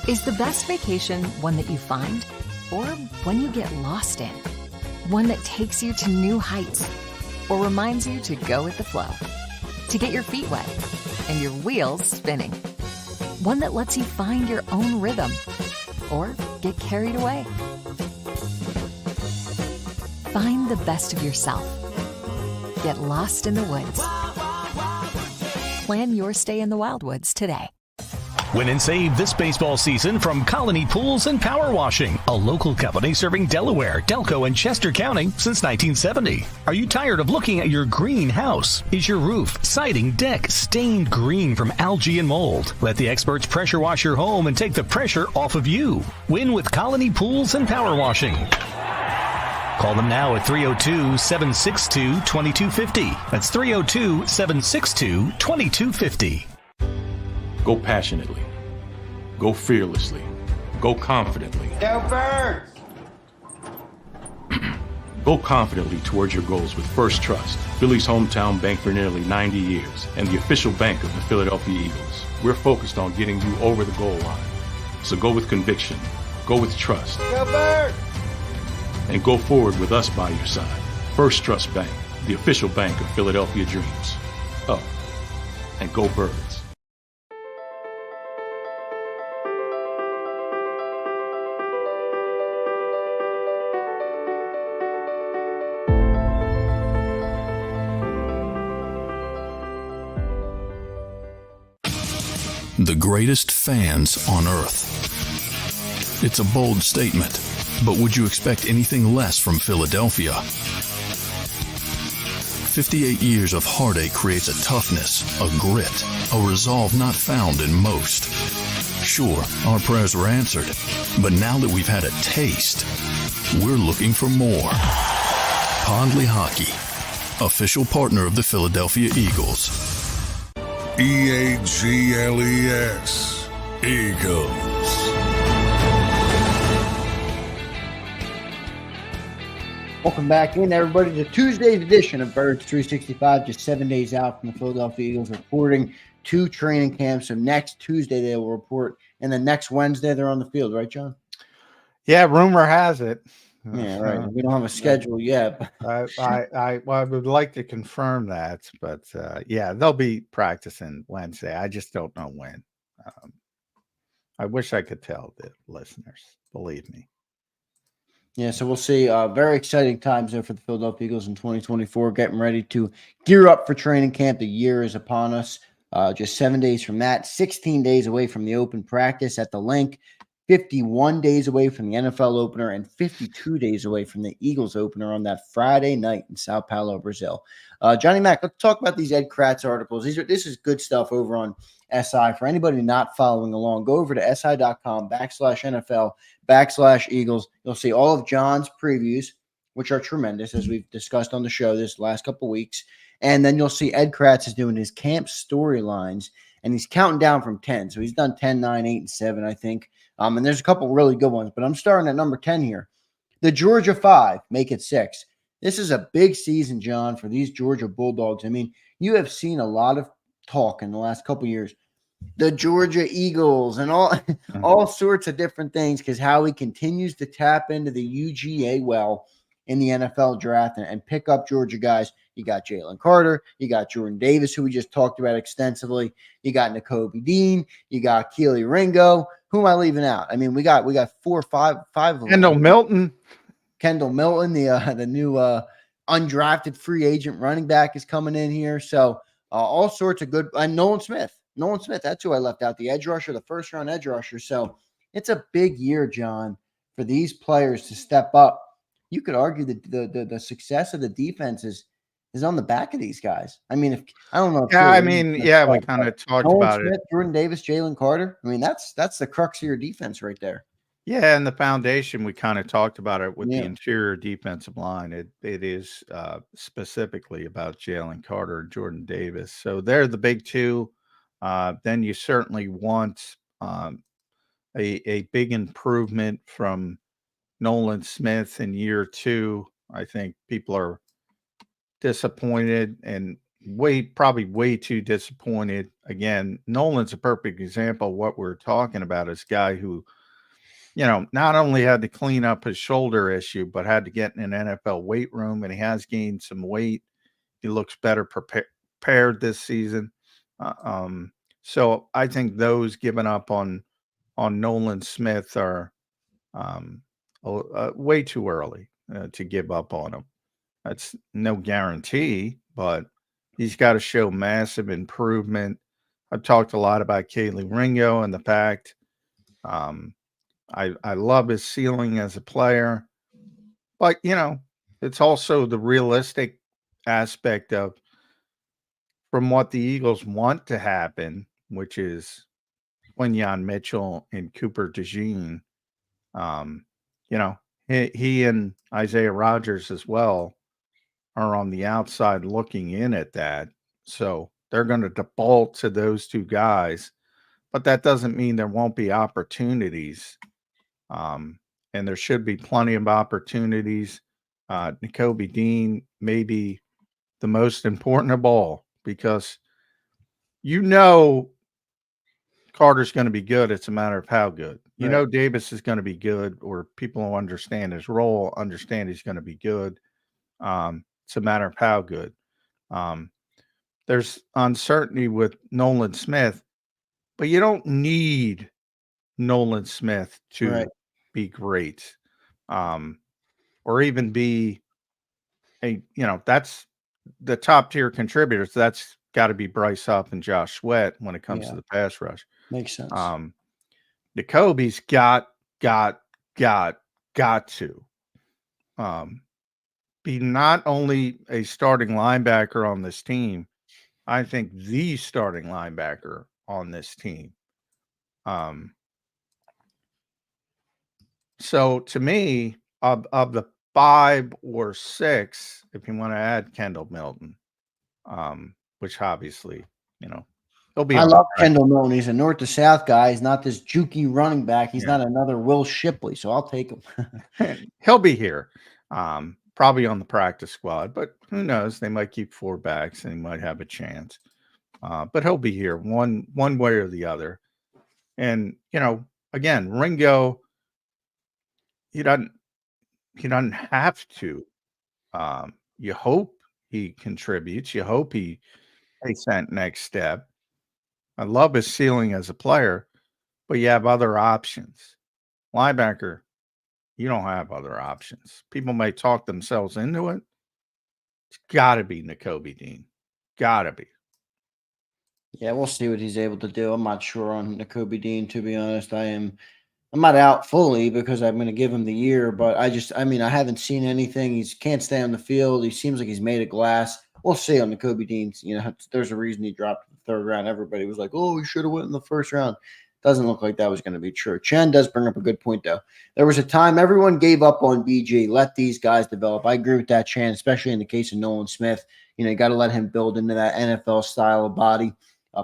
Is the best vacation one that you find, or one you get lost in? One that takes you to new heights, or reminds you to go with the flow? To get your feet wet and your wheels spinning? One that lets you find your own rhythm, or get carried away? Find the best of yourself. Get lost in the woods. Plan your stay in the Wildwoods today. Win and save this baseball season from Colony Pools and Power Washing, a local company serving Delaware, Delco, and Chester County since 1970. Are you tired of looking at your green house? Is your roof, siding, deck stained green from algae and mold? Let the experts pressure wash your home and take the pressure off of you. Win with Colony Pools and Power Washing. Call them now at 302-762-2250. That's 302-762-2250. Go passionately. Go fearlessly. Go confidently. Go Birds! Go confidently towards your goals with First Trust, Philly's hometown bank for nearly 90 years, and the official bank of the Philadelphia Eagles. We're focused on getting you over the goal line. So go with conviction. Go with trust. Go Birds! And go forward with us by your side. First Trust Bank, the official bank of Philadelphia dreams. Oh, and go Birds. The greatest fans on earth. It's a bold statement, but would you expect anything less from Philadelphia? 58 years of heartache creates a toughness, a grit, a resolve not found in most. Sure, our prayers were answered, but now that we've had a taste, we're looking for more. Pondley Hockey, official partner of the Philadelphia Eagles. EAGLES, Eagles. Welcome back in, everybody, to Tuesday's edition of Birds 365, just 7 days out from the Philadelphia Eagles reporting to training camp. So next Tuesday they will report, and then next Wednesday they're on the field, right, John? Yeah, rumor has it. Yeah, right. We don't have a schedule yet. I would like to confirm that, but yeah, they'll be practicing Wednesday. I just don't know when. I wish I could tell the listeners. Believe me. Yeah, so we'll see. Very exciting times there for the Philadelphia Eagles in 2024, getting ready to gear up for training camp. The year is upon us. Just 7 days from that, 16 days away from the open practice at the link, 51 days away from the NFL opener, and 52 days away from the Eagles opener on that Friday night in Sao Paulo, Brazil. Johnny Mac, let's talk about these Ed Kratz articles. This is good stuff over on SI. For anybody not following along, go over to si.com/NFL/Eagles. You'll see all of John's previews, which are tremendous, as we've discussed on the show this last couple of weeks. And then you'll see Ed Kratz is doing his camp storylines, and he's counting down from 10. So he's done 10, 9, 8, and 7, I think. And there's a couple really good ones, but I'm starting at number 10 here. The Georgia 5, make it 6. This is a big season, John, for these Georgia Bulldogs. I mean, you have seen a lot of talk in the last couple of years. The Georgia Eagles and all sorts of different things, because Howie continues to tap into the UGA well in the NFL draft and pick up Georgia guys. You got Jaylen Carter, you got Jordan Davis, who we just talked about extensively. You got Nakobe Dean, you got Keely Ringo. Who am I leaving out? I mean, we got 4 or 5 of them. Kendall Milton, the new undrafted free agent running back is coming in here. So all sorts of good. And Nolan Smith, that's who I left out, the edge rusher, the first-round edge rusher. So it's a big year, John, for these players to step up. You could argue that the success of the defense is on the back of these guys. I mean, I don't know. we kind of talked Nolan about Smith, it. Jordan Davis, Jaylen Carter. I mean, that's the crux of your defense right there. Yeah, and the foundation, we kind of talked about it with the interior defensive line. It is specifically about Jaylen Carter and Jordan Davis. So they're the big two. Then you certainly want a big improvement from Nolan Smith in year 2. I think people are disappointed and probably way too disappointed. Again, Nolan's a perfect example of what we're talking about. Is a guy who, not only had to clean up his shoulder issue, but had to get in an NFL weight room, and he has gained some weight. He looks better prepared this season. So I think those giving up on Nolan Smith are way too early to give up on him. That's no guarantee, but he's got to show massive improvement. I've talked a lot about Keely Ringo and the fact I love his ceiling as a player, but it's also the realistic aspect of from what the Eagles want to happen, which is Quinyon Mitchell and Cooper DeJean. He and Isaiah Rodgers as well are on the outside looking in at that. So they're going to default to those two guys, but that doesn't mean there won't be opportunities. And there should be plenty of opportunities. Nakobe Dean may be the most important of all, because Carter's going to be good. It's a matter of how good. Davis is going to be good, or people who understand his role understand he's going to be good. It's a matter of how good. There's uncertainty with Nolan Smith, but you don't need Nolan Smith to be great, or even be that's the top tier contributors. That's got to be Bryce Huff and Josh Sweat when it comes to the pass rush. Makes sense. Nakobe's got to be not only a starting linebacker on this team, I think the starting linebacker on this team. So to me, of the 5 or 6, if you want to add Kendall Milton, which obviously, he'll be. I love Kendall Milton. He's a north to south guy. He's not this jukey running back. He's not another Will Shipley, so I'll take him. He'll be here, probably on the practice squad, but who knows? They might keep 4 backs and he might have a chance. But he'll be here one way or the other. And again, Ringo, he doesn't have to. You hope he contributes. You hope he takes that next step. I love his ceiling as a player, but you have other options. Linebacker, You don't have other options. People may talk themselves into it. It's got to be Nakobe Dean. Got to be. Yeah, we'll see what he's able to do. I'm not sure on Nakobe Dean, to be honest. I'm not out fully because I'm going to give him the year, but I mean, I haven't seen anything. He can't stay on the field. He seems like he's made of glass. We'll see on Nakobe Dean. There's a reason he dropped in the third round. Everybody was like, oh, he should have went in the first round. Doesn't look like that was going to be true. Chen does bring up a good point, though. There was a time everyone gave up on BG. Let these guys develop. I agree with that, Chen, especially in the case of Nolan Smith. You got to let him build into that NFL style of body,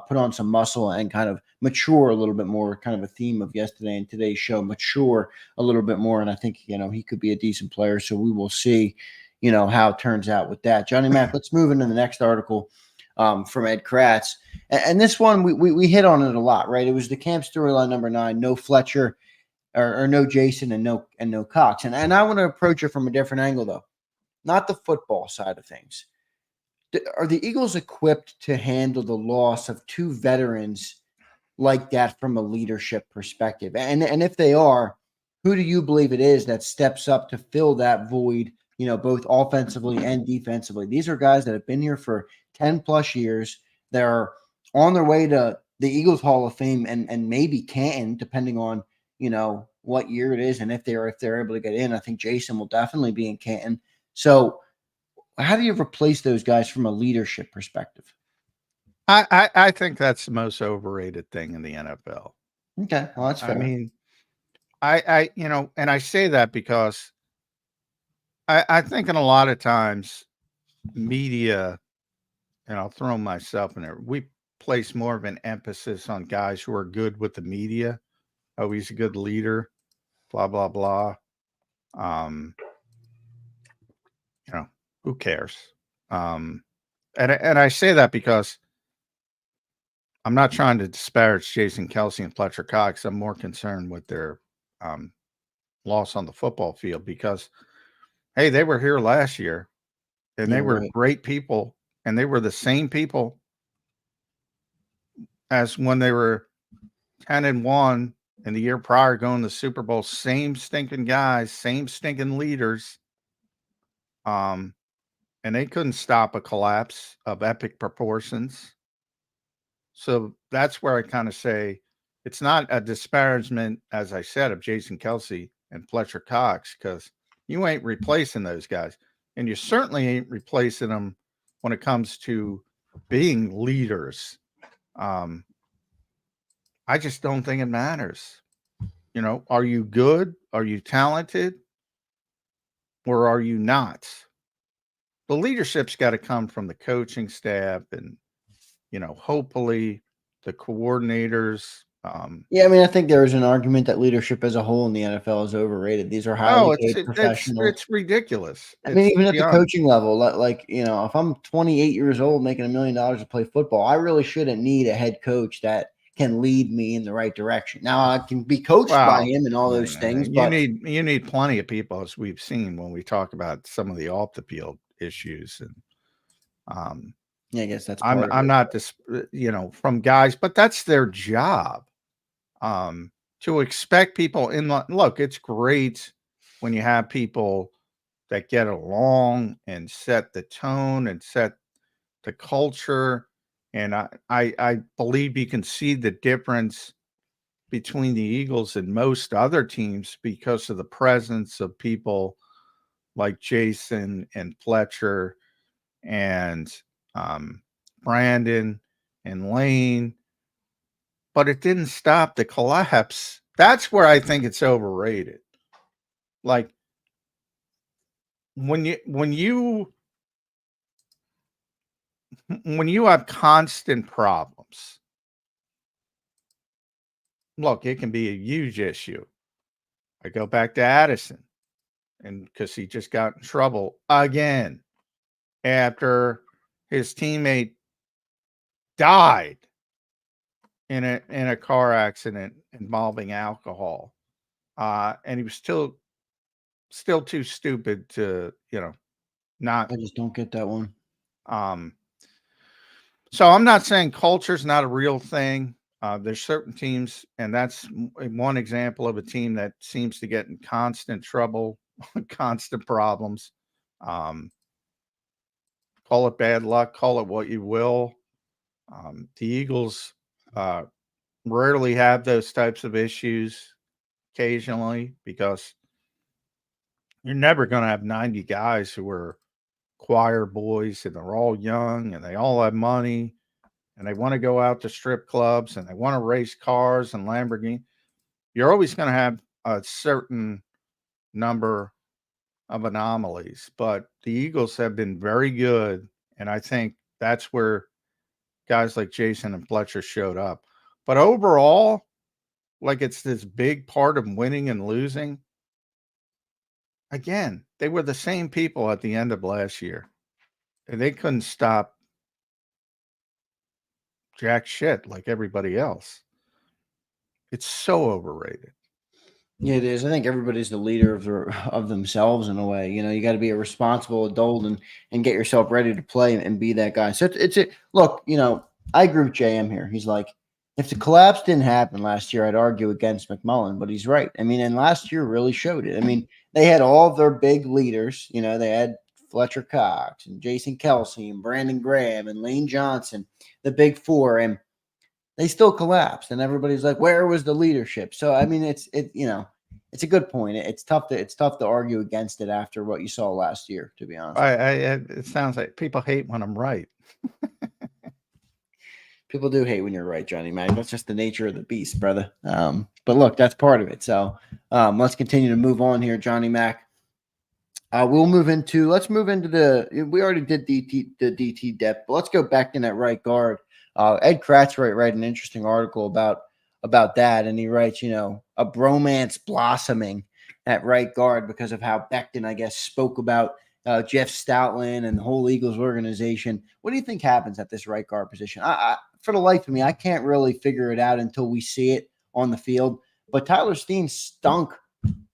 put on some muscle, and kind of mature a little bit more. Kind of a theme of yesterday and today's show, mature a little bit more. And I think, he could be a decent player. So we will see, how it turns out with that. Johnny Mac, let's move into the next article. From Ed Kratz. And this one, we hit on it a lot, right? It was the camp storyline number 9, no Fletcher or no Jason and no Cox. And I want to approach it from a different angle, though. Not the football side of things. Are the Eagles equipped to handle the loss of 2 veterans like that from a leadership perspective? And if they are, who do you believe it is that steps up to fill that void, both offensively and defensively? These are guys that have been here for 10 plus years. They're on their way to the Eagles Hall of Fame and maybe Canton, depending on, what year it is. And if they're able to get in, I think Jason will definitely be in Canton. So how do you replace those guys from a leadership perspective? I think that's the most overrated thing in the NFL. Okay. Well, that's fair. I mean, I and I say that because I think in a lot of times media, and I'll throw myself in there, we place more of an emphasis on guys who are good with the media. Oh, he's a good leader, blah, blah, blah. Who cares? And I say that because I'm not trying to disparage Jason Kelce and Fletcher Cox. I'm more concerned with their loss on the football field because, hey, they were here last year and they were great people. And they were the same people as when they were 10-1 in the year prior going to the Super Bowl. Same stinking guys, same stinking leaders. And they couldn't stop a collapse of epic proportions. So that's where I kind of say it's not a disparagement, as I said, of Jason Kelce and Fletcher Cox, because you ain't replacing those guys. And you certainly ain't replacing them when it comes to being leaders. I just don't think it matters. Are you good? Are you talented? Or are you not? The leadership's got to come from the coaching staff and, hopefully the coordinators. Yeah, I mean, I think there is an argument that leadership as a whole in the NFL is overrated. These are highly paid professionals. It's ridiculous. I mean, even at the coaching level, if I'm 28 years old making $1 million to play football, I really shouldn't need a head coach that can lead me in the right direction. Now, I can be coached by him and all those things, but you need plenty of people, as we've seen when we talk about some of the off the field issues. And yeah, I guess that's I'm not this, from guys, but that's their job. To expect people look, it's great when you have people that get along and set the tone and set the culture. And I believe you can see the difference between the Eagles and most other teams because of the presence of people like Jason and Fletcher and Brandon and Lane. But it didn't stop the collapse. That's where I think it's overrated. Like when you have constant problems, look, it can be a huge issue. I go back to Addison, and because he just got in trouble again after his teammate died in a car accident involving alcohol, and he was still too stupid to not. I just don't get that one. So I'm not saying culture's not a real thing. There's certain teams, and that's one example of a team that seems to get in constant trouble, constant problems. Call it bad luck, call it what you will. The Eagles rarely have those types of issues, occasionally, because you're never going to have 90 guys who are choir boys and they're all young and they all have money and they want to go out to strip clubs and they want to race cars and Lamborghini. You're always going to have a certain number of anomalies, but the Eagles have been very good. And I think that's where guys like Jason and Fletcher showed up. But overall, like it's this big part of winning and losing. Again, they were the same people at the end of last year. And they couldn't stop jack shit like everybody else. It's so overrated. Yeah, it is. I think everybody's the leader of themselves in a way. You know, you got to be a responsible adult and get yourself ready to play and be that guy. So it's look, you know, I agree with JM here. He's like, if the collapse didn't happen last year, I'd argue against McMullen, but he's right. I mean, and last year really showed it. I mean, they had all of their big leaders. You know, they had Fletcher Cox and Jason Kelsey and Brandon Graham and Lane Johnson, the big four, and they still collapsed. And everybody's like, where was the leadership? So, I mean, it's a good point. It's tough to argue against it after what you saw last year, to be honest. It sounds like people hate when I'm right. People do hate when you're right, Johnny Mac. That's just the nature of the beast, brother. But look, that's part of it. So let's continue to move on here, Johnny Mac. Let's move into we already did the DT depth, but let's go back in at right guard. Ed Kratz write an interesting article about that, and he writes, you know, a bromance blossoming at right guard because of how Becton, I guess, spoke about Jeff Stoutland and the whole Eagles organization. What do you think happens at this right guard position? I for the life of me, I can't really figure it out until we see it on the field. But Tyler Steen stunk.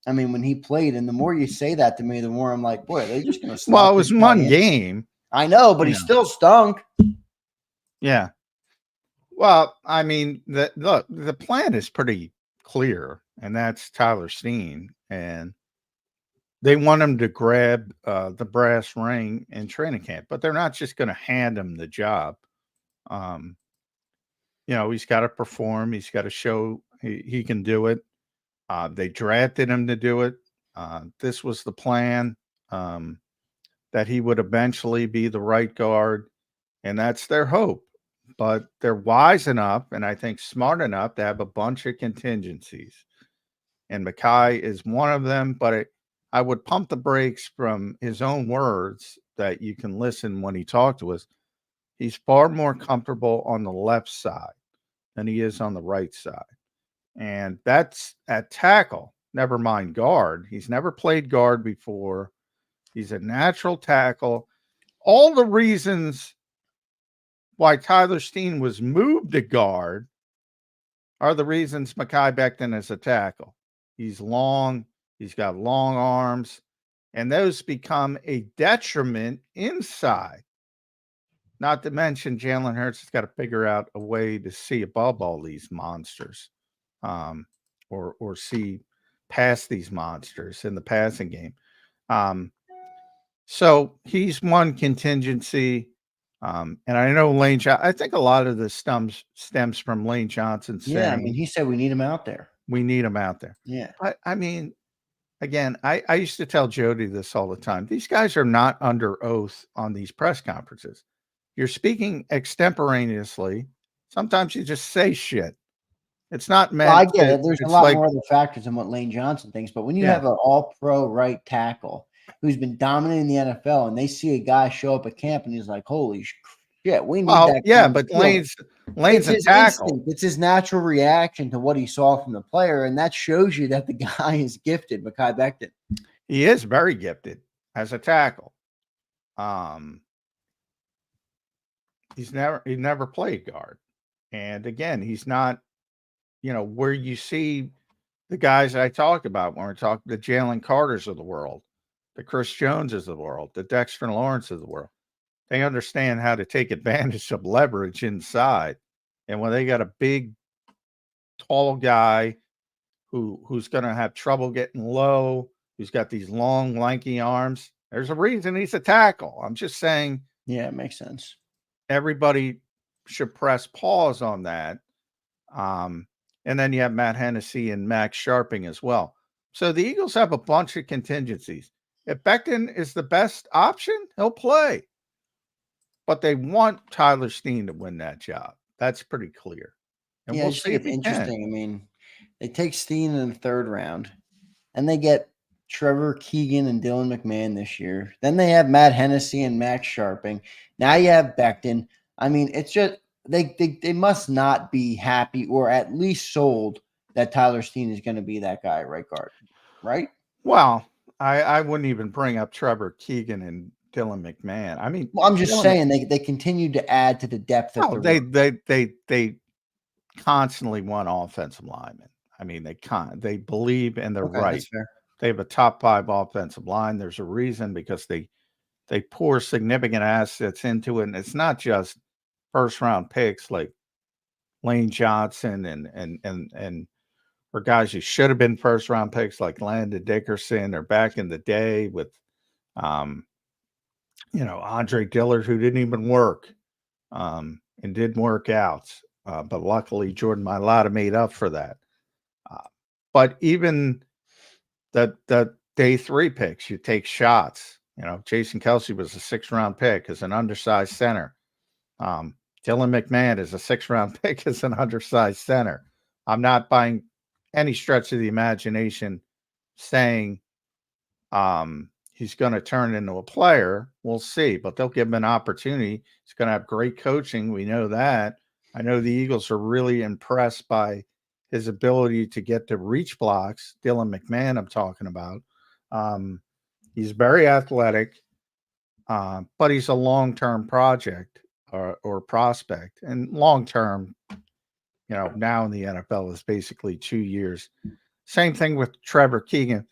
I mean, when he played, and the more you say that to me, the more I'm like, boy, are they just going to? Well, it was one game. I know, but he still stunk. Yeah. Well, I mean, the plan is pretty clear, and that's Tyler Steen, and they want him to grab the brass ring in training camp, but they're not just going to hand him the job. You know, he's got to perform. He's got to show he can do it. They drafted him to do it. This was the plan, that he would eventually be the right guard, and that's their hope. But they're wise enough, and I think smart enough, to have a bunch of contingencies. And Mackay is one of them, but I would pump the brakes from his own words that you can listen when he talked to us. He's far more comfortable on the left side than he is on the right side. And that's at tackle, never mind guard. He's never played guard before. He's a natural tackle. All the reasons why Tyler Steen was moved to guard are the reasons Mekhi Becton is a tackle. He's long. He's got long arms, and those become a detriment inside. Not to mention Jalen Hurts has got to figure out a way to see above all these monsters, or see past these monsters in the passing game. So he's one contingency. And I know Lane Johnson, I think a lot of this stems from Lane Johnson saying, yeah, I mean, he said we need him out there. We need him out there. Yeah. I mean, again, I used to tell Jody this all the time. These guys are not under oath on these press conferences. You're speaking extemporaneously. Sometimes you just say shit. It's not meant. Well, I get it. There's a lot more other factors than what Lane Johnson thinks. But when you have an all-pro right tackle who's been dominating the NFL, and they see a guy show up at camp, and he's like, "Holy shit, we need that." Yeah, but Lane's a tackle. Instinct. It's his natural reaction to what he saw from the player, and that shows you that the guy is gifted. Mekhi Becton. He is very gifted as a tackle. He never played guard, and again, he's not. You know, where you see the guys I talked about when we're talking the Jaylen Carters of the world, the Chris Joneses of the world, the Dexter Lawrence of the world. They understand how to take advantage of leverage inside. And when they got a big tall guy who's going to have trouble getting low, who's got these long, lanky arms. There's a reason he's a tackle. I'm just saying. Yeah, it makes sense. Everybody should press pause on that. And then you have Matt Hennessy and Max Sharping as well. So the Eagles have a bunch of contingencies. If Becton is the best option, he'll play. But they want Tyler Steen to win that job. That's pretty clear. And Yeah, we'll I just see think if it's he interesting. can. I mean, they take Steen in the 3rd round, and they get Trevor Keegan and Dylan McMahon this year. Then they have Matt Hennessy and Max Sharping. Now you have Becton. I mean, it's just they must not be happy or at least sold that Tyler Steen is going to be that guy at right guard, right? Well, I wouldn't even bring up Trevor Keegan and Dylan McMahon. I mean, Well, I'm just saying they continue to add to the depth of they constantly want offensive linemen. I mean, they believe and they're Okay, right. that's fair. They have a top 5 offensive line. There's a reason, because they pour significant assets into it, and it's not just first round picks like Lane Johnson and or guys who should have been first round picks like Landon Dickerson, or back in the day with Andre Dillard, who didn't even work and didn't work out. But luckily Jordan Mailata made up for that. But even the day 3 picks, you take shots. Jason Kelsey was a 6th round pick as an undersized center. Dylan McMahon is a 6th round pick as an undersized center. I'm not buying any stretch of the imagination saying he's going to turn into a player. We'll see, but they'll give him an opportunity. He's going to have great coaching. We know that. I know the Eagles are really impressed by his ability to get to reach blocks. Dylan McMahon, I'm talking about. He's very athletic, but he's a long-term project or prospect. And long-term, now in the NFL is basically 2 years. Same thing with Trevor Keegan.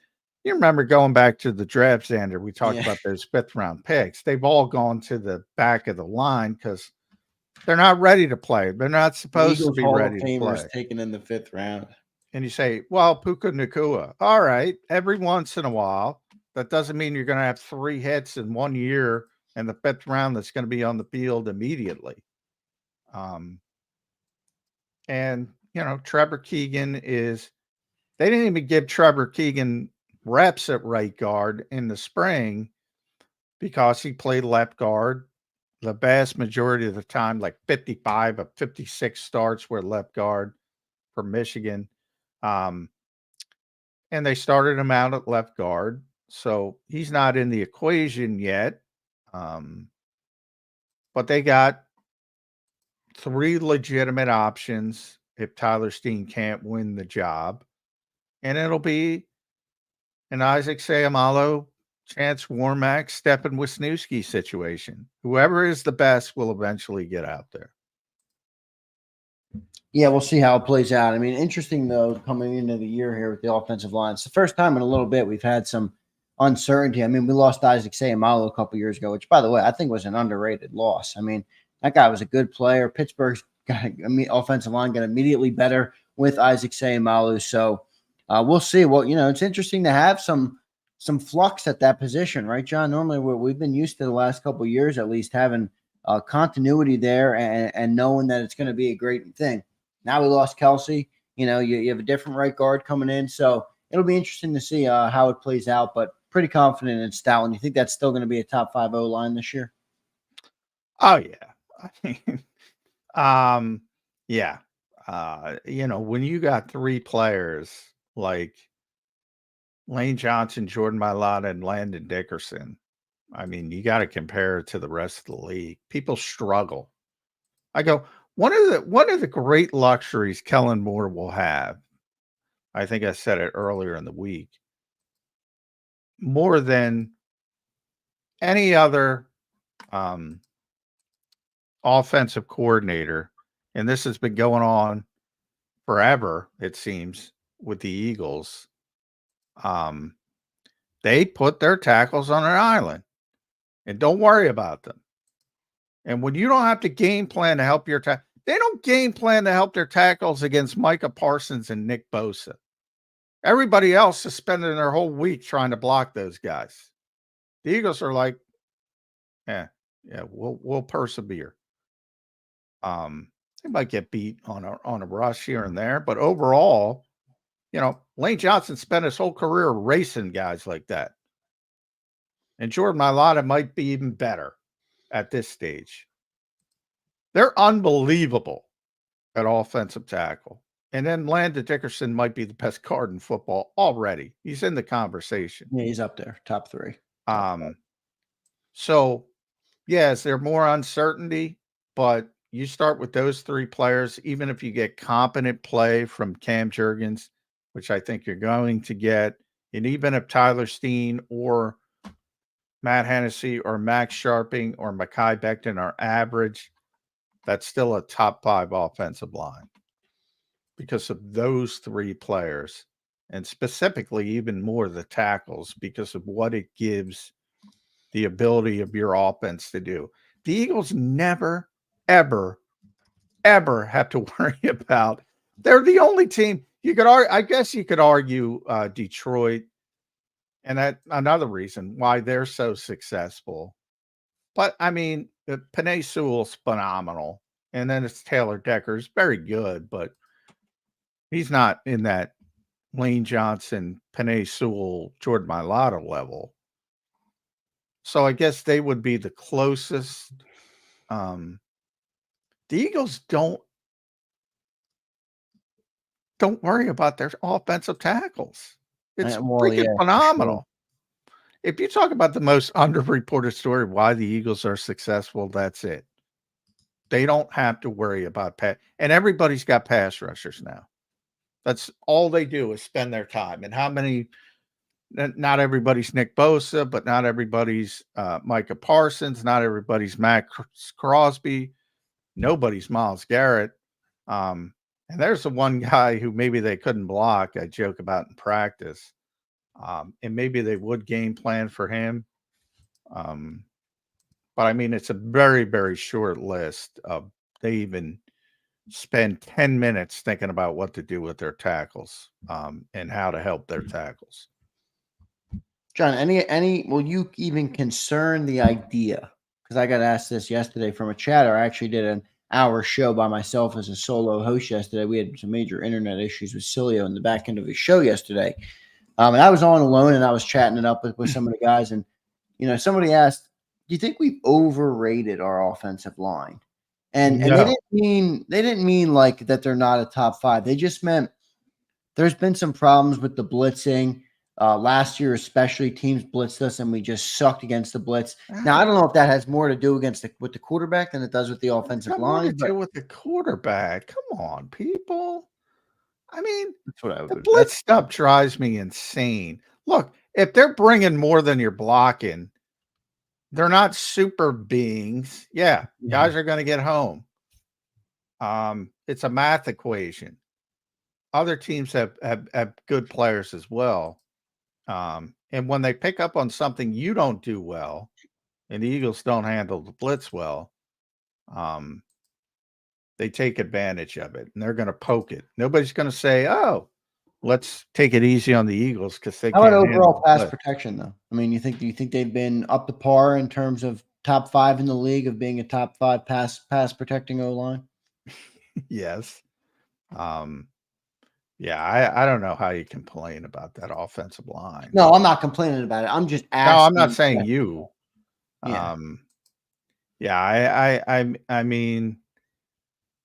You remember going back to the draft, Zander, we talked about those 5th round picks. They've all gone to the back of the line because they're not ready to play. They're not supposed to be ready to play. Taken in the 5th round. And you say, well, Puka Nacua. All right, every once in a while. That doesn't mean you're going to have 3 hits in 1 year and the 5th round that's going to be on the field immediately. And, Trevor Keegan they didn't even give Trevor Keegan reps at right guard in the spring because he played left guard the vast majority of the time. Like 55 of 56 starts were left guard for Michigan. And they started him out at left guard. So he's not in the equation yet. But they got 3 legitimate options if Tyler Steen can't win the job. And it'll be an Isaac Seumalo, Chance Warmack, Stephen Wisniewski situation. Whoever is the best will eventually get out there. Yeah, we'll see how it plays out. I mean, interesting, though, coming into the year here with the offensive line. It's the first time in a little bit we've had some uncertainty. I mean, we lost Isaac Seumalo a couple years ago, which, by the way, I think was an underrated loss. I mean, that guy was a good player. Pittsburgh's offensive line got immediately better with Isaac Seumalo. So we'll see. Well, it's interesting to have some flux at that position, right, John? Normally, we've been used to the last couple of years, at least, having continuity there and knowing that it's going to be a great thing. Now we lost Kelsey. You have a different right guard coming in. So it'll be interesting to see how it plays out, but pretty confident in Stoutland. You think that's still going to be a top 5 O-line this year? Oh, yeah. I mean, yeah. When you got 3 players like Lane Johnson, Jordan Mailata, and Landon Dickerson, I mean, you got to compare it to the rest of the league. People struggle. I go, one of the great luxuries Kellen Moore will have, I think I said it earlier in the week, more than any other offensive coordinator, and this has been going on forever, it seems, with the Eagles. They put their tackles on an island and don't worry about them. And when you don't have to game plan to help your They don't game plan to help their tackles against Micah Parsons and Nick Bosa. Everybody else is spending their whole week trying to block those guys. The Eagles are like, yeah, we'll persevere. They might get beat on a rush here and there, but overall, Lane Johnson spent his whole career racing guys like that. And Jordan Mailata might be even better at this stage. They're unbelievable at offensive tackle. And then Landon Dickerson might be the best guard in football already. He's in the conversation. Yeah, he's up there, top 3. So, yes, there's more uncertainty, but you start with those 3 players, even if you get competent play from Cam Jurgens, which I think you're going to get, and even if Tyler Steen or Matt Hennessy or Max Sharping or Mekhi Becton are average, that's still a top 5 offensive line because of those 3 players, and specifically even more the tackles because of what it gives the ability of your offense to do. The Eagles never, ever, ever have to worry about. They're the only team you could argue. I guess you could argue Detroit, and that another reason why they're so successful. But I mean, Penei Sewell's phenomenal, and then it's Taylor Decker's very good, but he's not in that Lane Johnson, Penei Sewell, Jordan Mailata level. So I guess they would be the closest. The Eagles don't worry about their offensive tackles. It's freaking phenomenal. Sure. If you talk about the most underreported story of why the Eagles are successful, that's it. They don't have to worry about and everybody's got pass rushers now. That's all they do is spend their time. And how many? Not everybody's Nick Bosa, but not everybody's Micah Parsons. Not everybody's Matt Crosby. Nobody's Myles Garrett. And there's the one guy who maybe they couldn't block. I joke about in practice. And maybe they would game plan for him. But I mean, it's a very, very short list of they even spend 10 minutes thinking about what to do with their tackles and how to help their tackles. John, will you even concern the idea? Because I got asked this yesterday from a chatter. I actually did an hour show by myself as a solo host yesterday. We had some major internet issues with Cilio in the back end of his show yesterday. And I was on alone and I was chatting it up with some of the guys. And, somebody asked, do you think we've overrated our offensive line? And they didn't mean like that they're not a top 5. They just meant there's been some problems with the blitzing. Last year, especially, teams blitzed us and we just sucked against the blitz. Now, I don't know if that has more to do with the quarterback than it does with the offensive line. More to do with the quarterback. Come on, people. I mean, that's what I would. The blitz stuff drives me insane. Look, if they're bringing more than you're blocking, they're not super beings. Yeah, guys are going to get home. It's a math equation. Other teams have good players as well. And when they pick up on something you don't do well, and the Eagles don't handle the blitz well, they take advantage of it, and they're going to poke it. Nobody's going to say, "Oh, let's take it easy on the Eagles," because they. How about overall pass protection, though? I mean, do you think they've been up to par in terms of top 5 in the league of being a top 5 pass protecting O-line? Yes. Yeah, I don't know how you complain about that offensive line. No, I'm not complaining about it. I'm just asking. No, I'm not saying you. Yeah. I mean,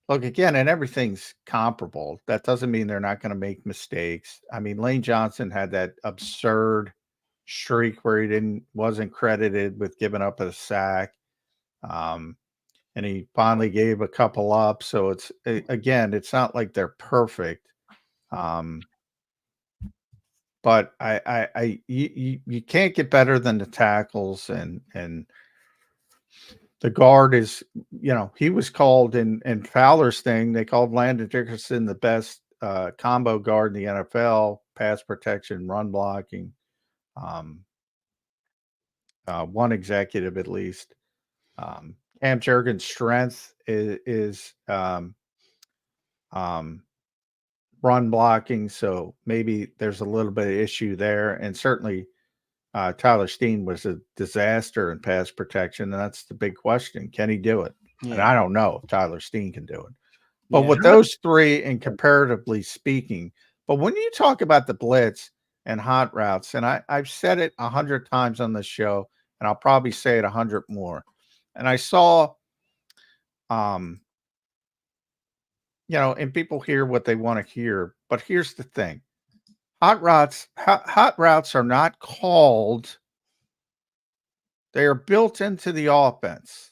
look, again, and everything's comparable. That doesn't mean they're not going to make mistakes. I mean, Lane Johnson had that absurd streak where he wasn't credited with giving up a sack. And he finally gave a couple up. So it's not like they're perfect. But you can't get better than the tackles, and the guard is, he was called in Fowler's thing. They called Landon Dickerson the best combo guard in the NFL, pass protection, run blocking. One executive at least. Cam Jurgens' strength is run blocking, so maybe there's a little bit of issue there. And certainly Tyler Steen was a disaster in pass protection, and that's the big question. Can he do it? Yeah. And I don't know if Tyler Steen can do it. But Yeah. with those three, and comparatively speaking, but when you talk about the blitz and hot routes, and I've said it 100 times on this show, and I'll probably say it 100 more. And I saw, and people hear what they want to hear, but here's the thing. Hot routes are not called. They are built into the offense.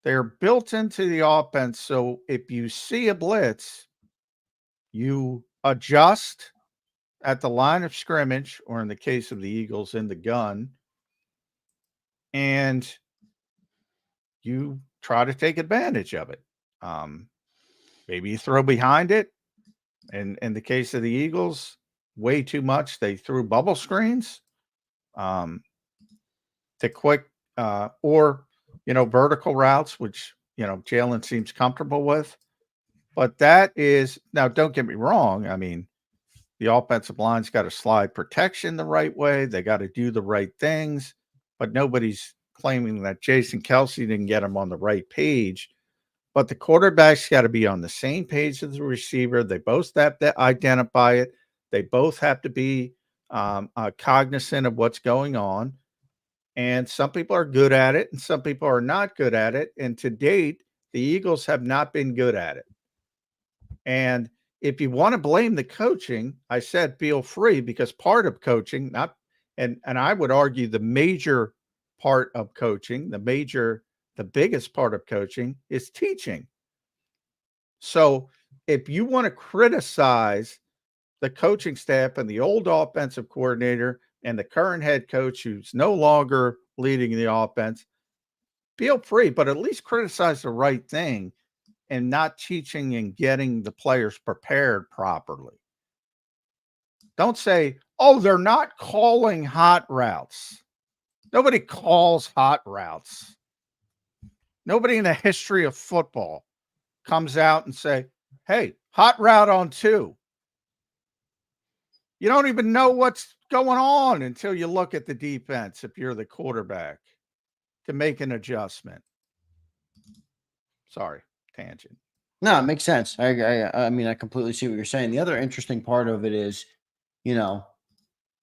They are built into the offense. So if you see a blitz, you adjust at the line of scrimmage, or in the case of the Eagles, in the gun, and you try to take advantage of it. Maybe you throw behind it. And in the case of the Eagles, way too much. They threw bubble screens to quick or vertical routes, which Jaylen seems comfortable with. But that is, now don't get me wrong. I mean, the offensive line's got to slide protection the right way. They got to do the right things, but nobody's claiming that Jason Kelce didn't get them on the right page. But the quarterback's got to be on the same page as the receiver. They both have to identify it. They both have to be cognizant of what's going on. And some people are good at it, and some people are not good at it. And to date, the Eagles have not been good at it. And if you want to blame the coaching, I said feel free, because part of coaching, and I would argue the major part of coaching, the biggest part of coaching is teaching. So if you want to criticize the coaching staff and the old offensive coordinator and the current head coach who's no longer leading the offense, feel free, but at least criticize the right thing and not teaching and getting the players prepared properly. Don't say, oh, they're not calling hot routes. Nobody calls hot routes. Nobody in the history of football comes out and say, hey, hot route on 2. You don't even know what's going on until you look at the defense, if you're the quarterback, to make an adjustment. Sorry, tangent. No, it makes sense. I mean, I completely see what you're saying. The other interesting part of it is,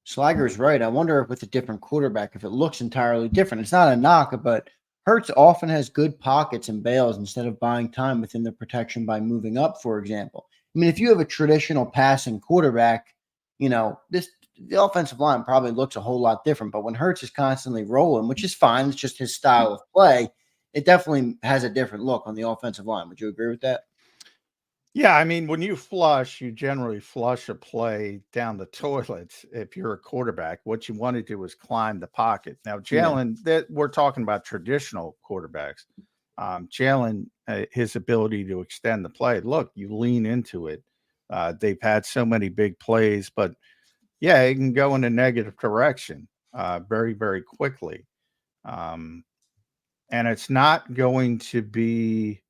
Slager's right. I wonder if with a different quarterback, if it looks entirely different. It's not a knock, but Hurts often has good pockets and bails instead of buying time within the protection by moving up, for example. I mean, if you have a traditional passing quarterback, the offensive line probably looks a whole lot different. But when Hurts is constantly rolling, which is fine, it's just his style of play, it definitely has a different look on the offensive line. Would you agree with that? Yeah, I mean, when you flush, you generally flush a play down the toilets. If you're a quarterback, what you want to do is climb the pocket. Now, Jaylen, we're talking about traditional quarterbacks. Jaylen, his ability to extend the play. Look, you lean into it. They've had so many big plays, but yeah, it can go in a negative direction very, very quickly. And it's not going to be,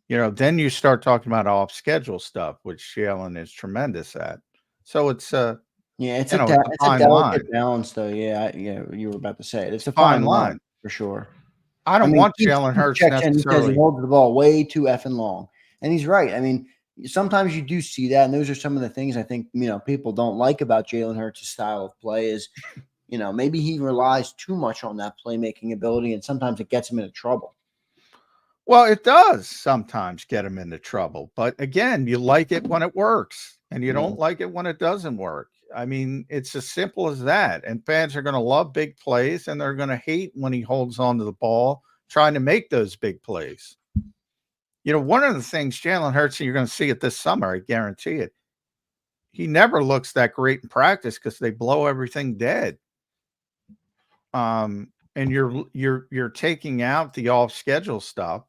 then you start talking about off schedule stuff, which Jaylen is tremendous at. So it's it's a a fine delicate line. balance, though. Yeah, you were about to say it. It's a Fine fine line line for sure. I don't want Jaylen Hurts checks in, he says necessarily. he holds the ball way too effing long, and he's right. I mean, sometimes you do see that, and those are some of the things I think people don't like about Jaylen Hurts' style of play is, maybe he relies too much on that playmaking ability, and sometimes it gets him into trouble. Well, it does sometimes get him into trouble, but again, you like it when it works, and you don't like it when it doesn't work. I mean, it's as simple as that. And fans are going to love big plays, and they're going to hate when he holds on to the ball trying to make those big plays. One of the things Jaylen Hurts, and you're going to see it this summer, I guarantee it, he never looks that great in practice because they blow everything dead. And you're taking out the off schedule stuff,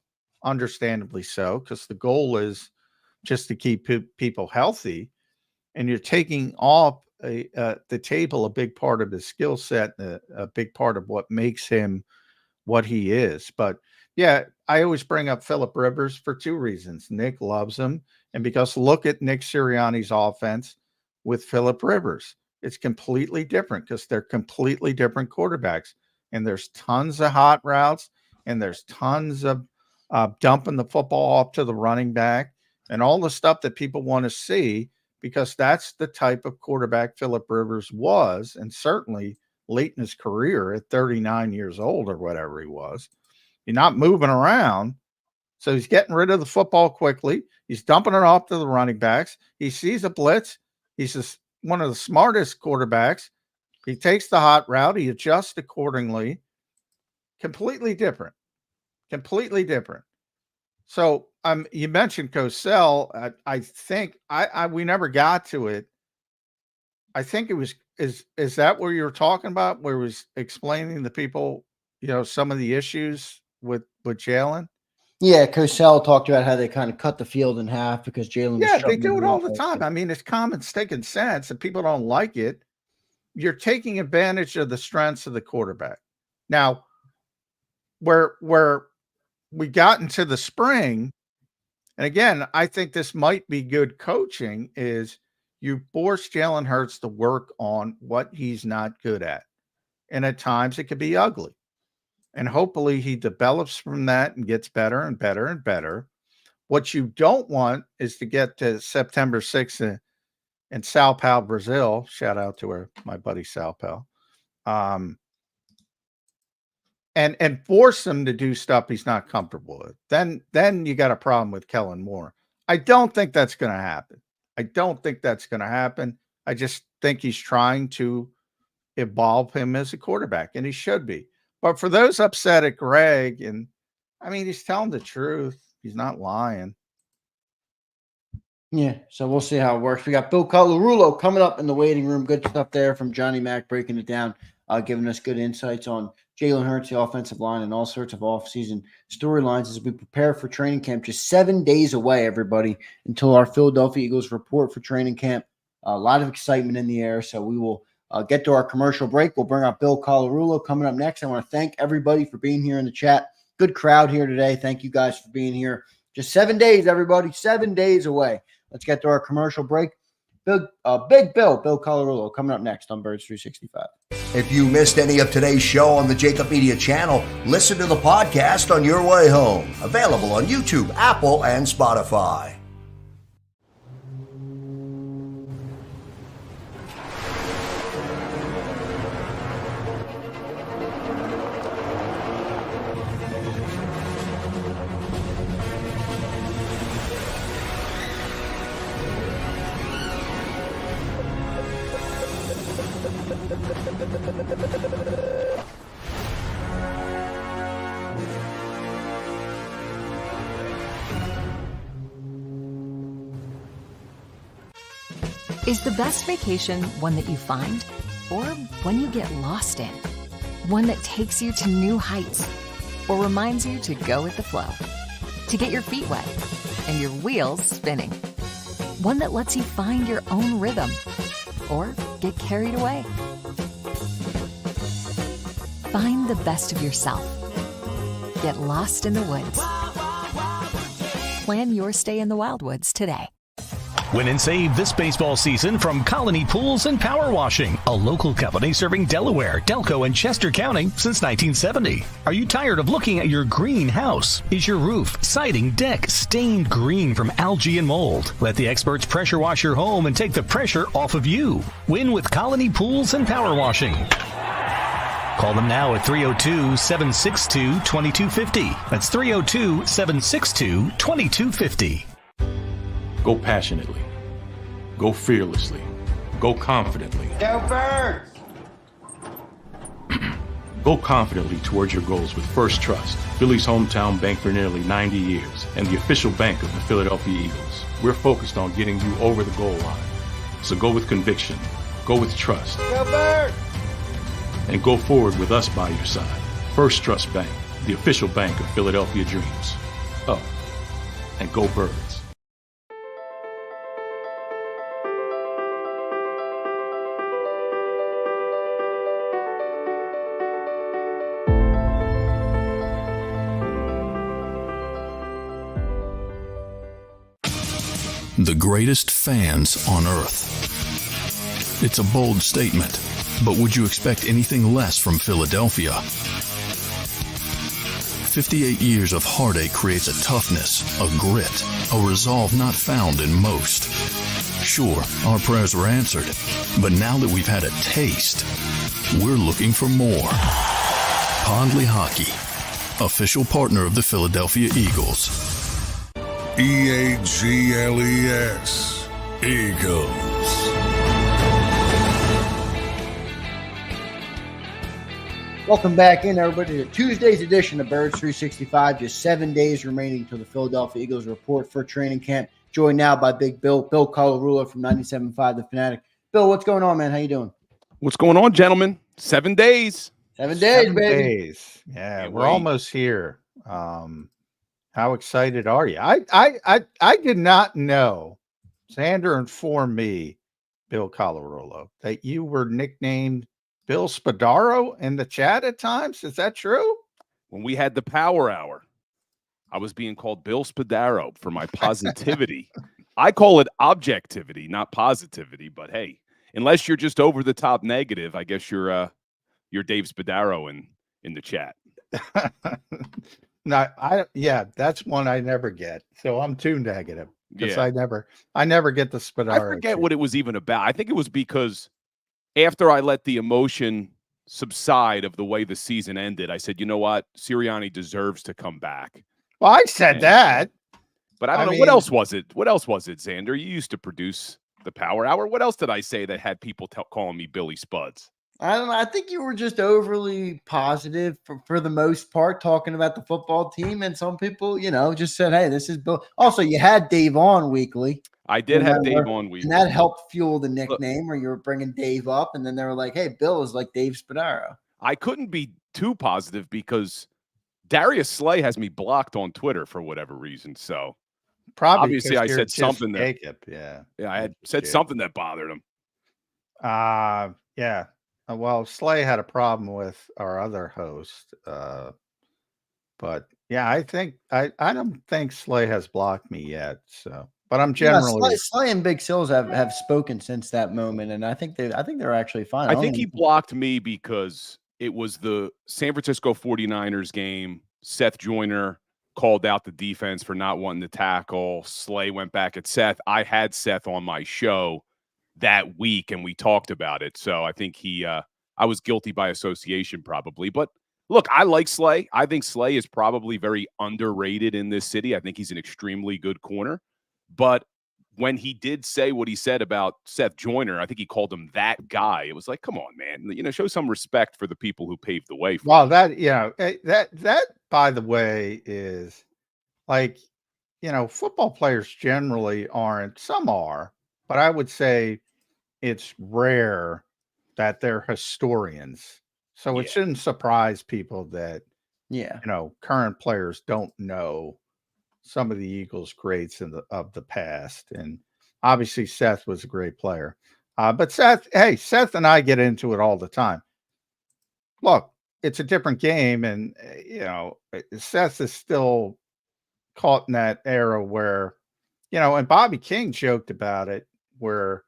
understandably so, because the goal is just to keep people healthy, and you're taking off the table a big part of his skill set, a big part of what makes him what he is. But Yeah, I always bring up Phillip Rivers for two reasons. Nick loves him, and because look at Nick Sirianni's offense with Phillip Rivers. It's completely different because they're completely different quarterbacks. And there's tons of hot routes, and there's tons of dumping the football off to the running back and all the stuff that people want to see, because that's the type of quarterback Phillip Rivers was, and certainly late in his career at 39 years old or whatever he was. You're not moving around. So he's getting rid of the football quickly. He's dumping it off to the running backs. He sees a blitz. He's one of the smartest quarterbacks. He takes the hot route. He adjusts accordingly. Completely different. Completely different. So you mentioned Cosell. I think we never got to it. I think it was is that what you were talking about? Where it was explaining to people, some of the issues with Jaylen? Yeah, Cosell talked about how they kind of cut the field in half because Jaylen. Yeah, they do it all the time. I mean, it's common stinking sense, and people don't like it. You're taking advantage of the strengths of the quarterback. Now, where we got into the spring, and again, I think this might be good coaching, is you force Jalen Hurts to work on what he's not good at. And at times it could be ugly. And hopefully he develops from that and gets better and better and better. What you don't want is to get to September 6th in Sao Paulo, Brazil. Shout out to my buddy Sao Paulo. And force him to do stuff he's not comfortable with. Then you got a problem with Kellen Moore. I don't think that's going to happen. I just think he's trying to evolve him as a quarterback, and he should be. But for those upset at Greg, and I mean, he's telling the truth. He's not lying. Yeah, so we'll see how it works. We got Bill Colarulo coming up in the waiting room. Good stuff there from Johnny Mack, breaking it down, giving us good insights on Jalen Hurts, the offensive line, and all sorts of offseason storylines as we prepare for training camp. Just 7 days away, everybody, until our Philadelphia Eagles report for training camp. A lot of excitement in the air, so we will get to our commercial break. We'll bring up Bill Colarulo coming up next. I want to thank everybody for being here in the chat. Good crowd here today. Thank you guys for being here. Just 7 days, everybody. 7 days away. Let's get to our commercial break. Big Bill Colarulo, coming up next on Birds 365. If you missed any of today's show on the JAKIB Media channel, listen to the podcast on your way home. Available on YouTube, Apple, and Spotify. Is the best vacation one that you find, or one you get lost in? One that takes you to new heights, or reminds you to go with the flow? To get your feet wet and your wheels spinning? One that lets you find your own rhythm, or get carried away? Find the best of yourself. Get lost in the woods. Plan your stay in the Wildwoods today. Win and save this baseball season from Colony Pools and Power Washing, a local company serving Delaware, Delco, and Chester County since 1970. Are you tired of looking at your greenhouse? Is your roof, siding, deck stained green from algae and mold? Let the experts pressure wash your home and take the pressure off of you. Win with Colony Pools and Power Washing. Call them now at 302-762-2250. That's 302-762-2250. Go passionately. Go fearlessly. Go confidently. Go Birds! Go confidently towards your goals with First Trust, Philly's hometown bank for nearly 90 years and the official bank of the Philadelphia Eagles. We're focused on getting you over the goal line. So go with conviction. Go with trust. Go Birds! And go forward with us by your side. First Trust Bank, the official bank of Philadelphia dreams. Oh, and go Birds. the greatest fans on earth. It's a bold statement, but would you expect anything less from Philadelphia? 58 years of heartache creates a toughness, a grit, a resolve not found in most. Sure, our prayers were answered, but now that we've had a taste, we're looking for more. Pondley Hockey, official partner of the Philadelphia Eagles. EAGLES, Eagles. Welcome back in, everybody, to Tuesday's edition of Birds 365. Just 7 days remaining till the Philadelphia Eagles report for training camp. Joined now by Big Bill Colarulo from 97.5 The Fanatic. Bill, what's going on, man? How you doing? What's going on, gentlemen? 7 days. 7 days, 7 baby. days. Yeah, Can't we're wait. almost here. How excited are you? I did not know. Zander informed me, Bill Colarulo, that you were nicknamed Bill Spadaro in the chat at times. Is that true? When we had the power hour, I was being called Bill Spadaro for my positivity. I call it objectivity, not positivity. But hey, unless you're just over the top negative, I guess you're Dave Spadaro in the chat. No, that's one I never get. So I'm too negative because Yeah. I never get the Spadaro. I forget what it was even about. I think it was because after I let the emotion subside of the way the season ended, I said, you know what? Sirianni deserves to come back. Well, I said And- that. But I don't know. What else was it? What else was it, Xander? You used to produce the Power Hour. What else did I say that had people calling me Billy Spuds? I don't know. I think you were just overly positive for the most part, talking about the football team. And some people, just said, hey, this is Bill. Also, you had Dave on weekly. I did have Remember? Dave on week. And that helped fuel the nickname where you were bringing Dave up. And then they were like, hey, Bill is like Dave Spadaro. I couldn't be too positive because Darius Slay has me blocked on Twitter for whatever reason. So Probably obviously because I you're said just something that Jacob. Yeah. I had said Yeah. something that bothered him. Yeah. Well, Slay had a problem with our other host. But yeah, I don't think Slay has blocked me yet. So, but I'm generally Slay and Big Sills have spoken since that moment, and I think they're actually fine. I think he blocked me because it was the San Francisco 49ers game. Seth Joyner called out the defense for not wanting to tackle. Slay went back at Seth. I had Seth on my show that week, and we talked about it. So I think I was guilty by association probably. But look, I like Slay. I think Slay is probably very underrated in this city. I think he's an extremely good corner. But when he did say what he said about Seth Joyner, I think he called him that guy. It was like, come on, man, show some respect for the people who paved the way. Well, that by the way is like, football players generally aren't. Some are, but I would say it's rare that they're historians. So it shouldn't surprise people that, current players don't know some of the Eagles greats of the past. And obviously Seth was a great player. But Seth and I get into it all the time. Look, it's a different game. And, Seth is still caught in that era where, and Bobby King joked about it, where,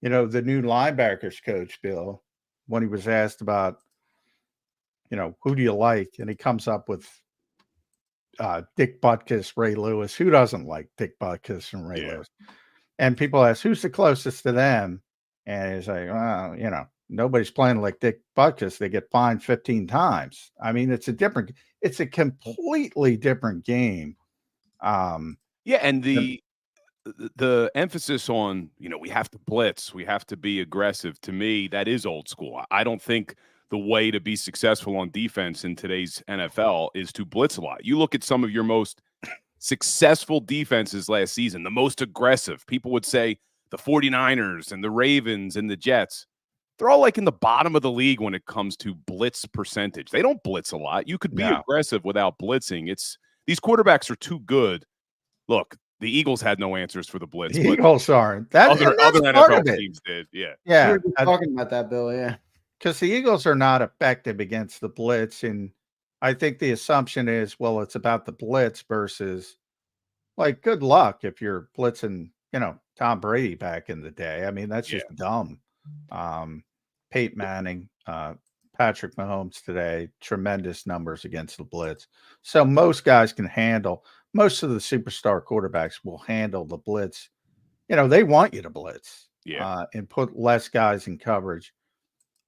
the new linebackers coach, Bill, when he was asked about, who do you like? And he comes up with Dick Butkus, Ray Lewis. Who doesn't like Dick Butkus and Ray Lewis? And people ask, who's the closest to them? And he's like, well, nobody's playing like Dick Butkus. They get fined 15 times. I mean, it's a completely different game. And the emphasis on, we have to blitz, we have to be aggressive. To me, that is old school. I don't think the way to be successful on defense in today's NFL is to blitz a lot. You look at some of your most successful defenses last season, the most aggressive. People would say the 49ers and the Ravens and the Jets. They're all like in the bottom of the league when it comes to blitz percentage. They don't blitz a lot. You could be aggressive without blitzing. These quarterbacks are too good. Look, the Eagles had no answers for the blitz. The Eagles aren't. Other NFL teams did. We were just talking about that, Bill. Yeah. Because the Eagles are not effective against the blitz. And I think the assumption is, well, it's about the blitz versus, like, good luck if you're blitzing Tom Brady back in the day. I mean, that's just dumb. Peyton Manning, Patrick Mahomes today, tremendous numbers against the blitz. So most guys can handle, most of the superstar quarterbacks will handle the blitz. They want you to blitz and put less guys in coverage.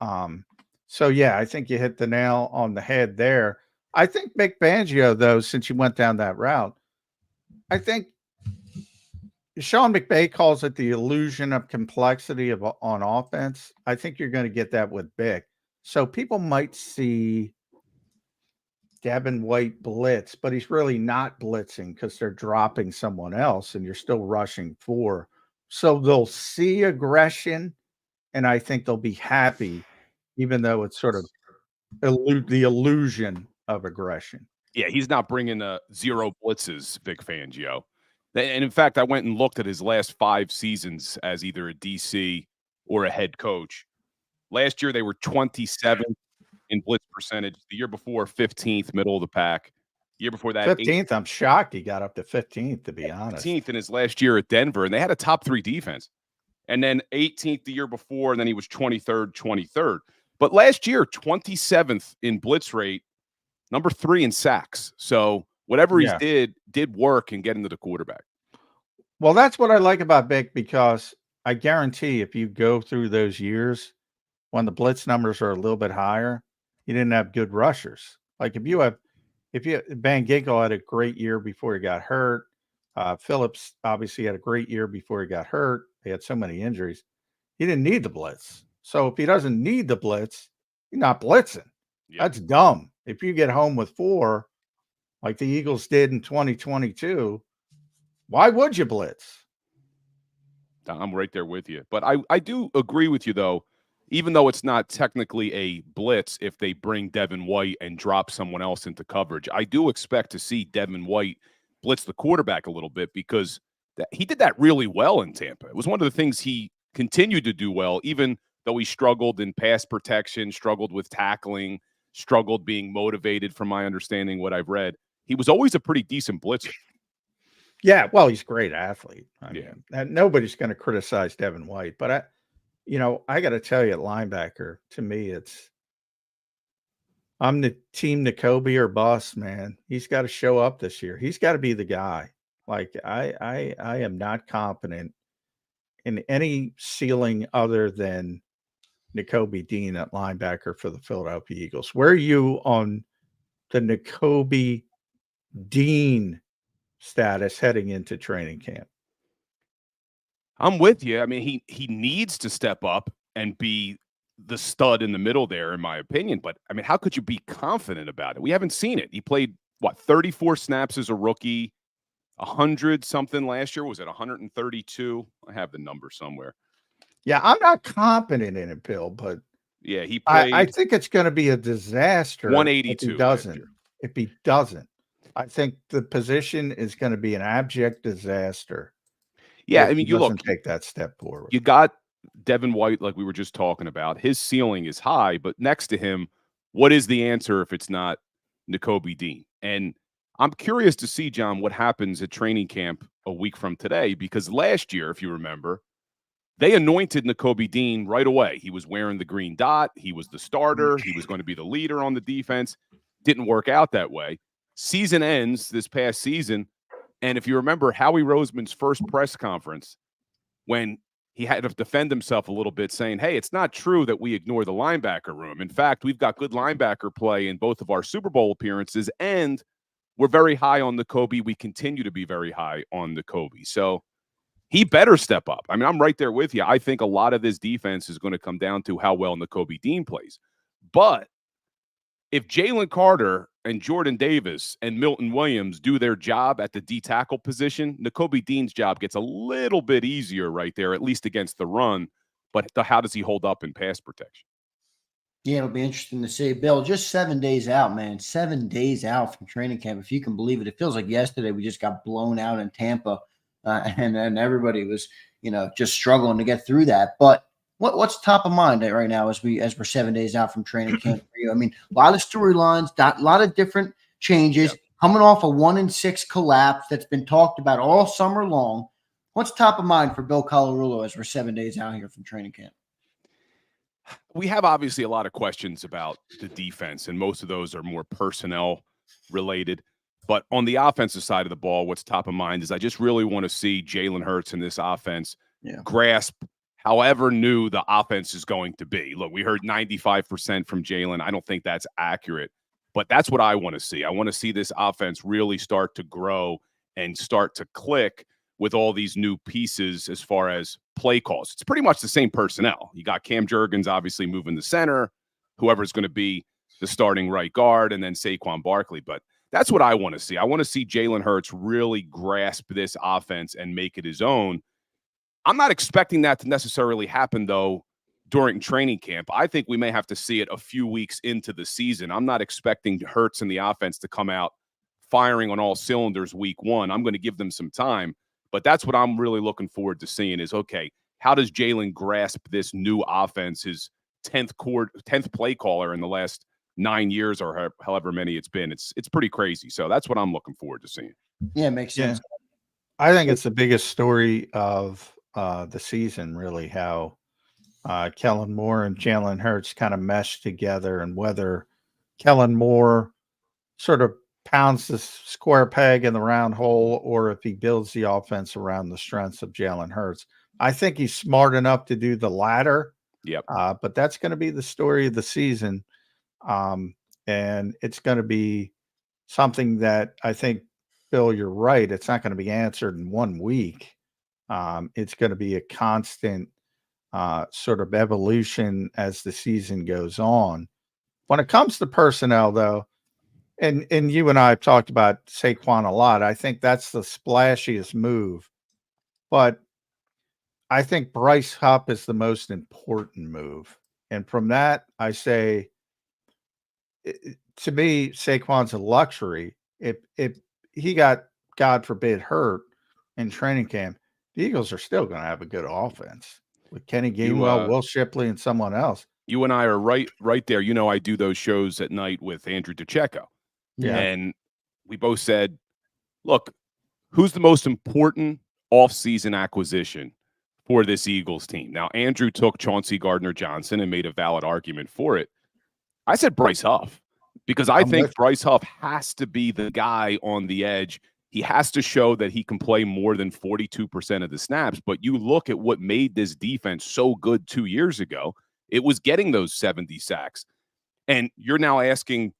I think you hit the nail on the head there. I think Vic Fangio, though, since you went down that route, I think Sean McVay calls it the illusion of complexity on offense. I think you're going to get that with Vic. So people might see Devin White blitz, but he's really not blitzing because they're dropping someone else and you're still rushing 4. So they'll see aggression, and I think they'll be happy, even though it's sort of the illusion of aggression. Yeah, he's not bringing 0 blitzes, Vic Fangio. And in fact, I went and looked at his last 5 seasons as either a DC or a head coach. Last year, they were 27th in blitz percentage. The year before, 15th, middle of the pack. The year before that, 15th. I'm shocked he got up to 15th, to be honest. 15th in his last year at Denver, and they had a top 3 defense. And then 18th the year before, and then he was 23rd. But last year, 27th in blitz rate, number 3 in sacks. So whatever he did work in getting to the quarterback. Well, that's what I like about Vic, because I guarantee if you go through those years when the blitz numbers are a little bit higher, you didn't have good rushers. Like Van Ginkel had a great year before he got hurt. Phillips obviously had a great year before he got hurt. He had so many injuries. He didn't need the blitz. So if he doesn't need the blitz, you're not blitzing. Yeah. That's dumb. If you get home with 4, like the Eagles did in 2022, why would you blitz? I'm right there with you. But I do agree with you, though, even though it's not technically a blitz if they bring Devin White and drop someone else into coverage. I do expect to see Devin White blitz the quarterback a little bit, because he did that really well in Tampa. It was one of the things he continued to do well, even though he struggled in pass protection, struggled with tackling, struggled being motivated, from my understanding, what I've read. He was always a pretty decent blitzer. Yeah, well, he's a great athlete. I mean, nobody's going to criticize Devin White, but I got to tell you, at linebacker, to me, I'm the team Nakobe or bust, man. He's got to show up this year. He's got to be the guy. Like, I am not confident in any ceiling other than Nakobe Dean at linebacker for the Philadelphia Eagles. Where are you on the Nakobe Dean status heading into training camp? I'm with you. I mean, he needs to step up and be the stud in the middle there, in my opinion. But, I mean, how could you be confident about it? We haven't seen it. He played, 34 snaps as a rookie, 100-something last year. Was it 132? I have the number somewhere. Yeah, I'm not confident in it, Bill, but yeah, he played. I think it's going to be a disaster 182 if he doesn't. I think the position is going to be an abject disaster. Yeah, I mean, you look, take that step forward. You got Devin White, like we were just talking about. His ceiling is high, but next to him, what is the answer if it's not Nakobe Dean? And I'm curious to see, John, what happens at training camp a week from today, because last year, if you remember, they anointed Nakobe Dean right away. He was wearing the green dot. He was the starter. He was going to be the leader on the defense. Didn't work out that way. Season ends this past season. And if you remember Howie Roseman's first press conference, when he had to defend himself a little bit, saying, hey, it's not true that we ignore the linebacker room. In fact, we've got good linebacker play in both of our Super Bowl appearances, and we're very high on Nakobe. We continue to be very high on Nakobe. So he better step up. I mean, I'm right there with you. I think a lot of this defense is going to come down to how well Nakobe Dean plays. But if Jaylen Carter and Jordan Davis and Milton Williams do their job at the D-tackle position, Nakobe Dean's job gets a little bit easier right there, at least against the run. But how does he hold up in pass protection? Yeah, it'll be interesting to see. Bill, just 7 days out, man. 7 days out from training camp, if you can believe it. It feels like yesterday we just got blown out in Tampa, and everybody was, just struggling to get through that. But what's top of mind right now as we're 7 days out from training camp for you? I mean, a lot of storylines, a lot of different changes, coming off a 1-6 collapse that's been talked about all summer long. What's top of mind for Bill Colarulo as we're 7 days out here from training camp? We have obviously a lot of questions about the defense, and most of those are more personnel related. But on the offensive side of the ball, what's top of mind is I just really want to see Jalen Hurts in this offense grasp however new the offense is going to be. Look, we heard 95% from Jalen. I don't think that's accurate, but that's what I want to see. I want to see this offense really start to grow and start to click with all these new pieces as far as play calls. It's pretty much the same personnel. You got Cam Jurgens obviously moving the center, whoever's going to be the starting right guard, and then Saquon Barkley. But that's what I want to see. I want to see Jalen Hurts really grasp this offense and make it his own. I'm not expecting that to necessarily happen, though, during training camp. I think we may have to see it a few weeks into the season. I'm not expecting Hurts and the offense to come out firing on all cylinders week one. I'm going to give them some time. But that's what I'm really looking forward to seeing is, okay, how does Jalen grasp this new offense, his 10th play caller in the last 9 years or however many it's been? It's pretty crazy. So that's what I'm looking forward to seeing. Yeah, it makes sense. I think it's the biggest story of the season, really, how Kellen Moore and Jalen Hurts kind of mesh together, and whether Kellen Moore sort of pounds the square peg in the round hole, or if he builds the offense around the strengths of Jalen Hurts. I think he's smart enough to do the latter. Yep. But that's going to be the story of the season. And it's going to be something that I think, Bill, you're right. It's not going to be answered in 1 week. It's going to be a constant sort of evolution as the season goes on. When it comes to personnel, though, and you and I have talked about Saquon a lot, I think that's the splashiest move. But I think Bryce Huff is the most important move. And from that, I say, to me, Saquon's a luxury. If he got, God forbid, hurt in training camp, the Eagles are still going to have a good offense with Kenny Gainwell, Will Shipley, and someone else. You and I are right there. You know, I do those shows at night with Andrew DeCecco. Yeah. And we both said, look, who's the most important offseason acquisition for this Eagles team? Now, Andrew took Chauncey Gardner-Johnson and made a valid argument for it. I said Bryce Huff, because I think Bryce Huff has to be the guy on the edge. He has to show that he can play more than 42% of the snaps. But you look at what made this defense so good 2 years ago, it was getting those 70 sacks. And you're now asking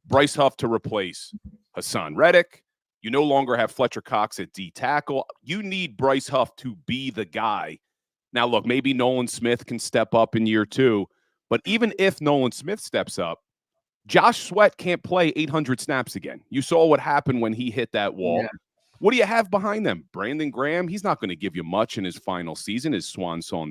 Bryce Huff to replace Hassan Reddick. You no longer have Fletcher Cox at D tackle. You need Bryce Huff to be the guy. Now, look, maybe Nolan Smith can step up in year 2, but even if Nolan Smith steps up, Josh Sweat can't play 800 snaps again. You saw what happened when he hit that wall. Yeah. What do you have behind them? Brandon Graham, he's not going to give you much in his final season, his swan song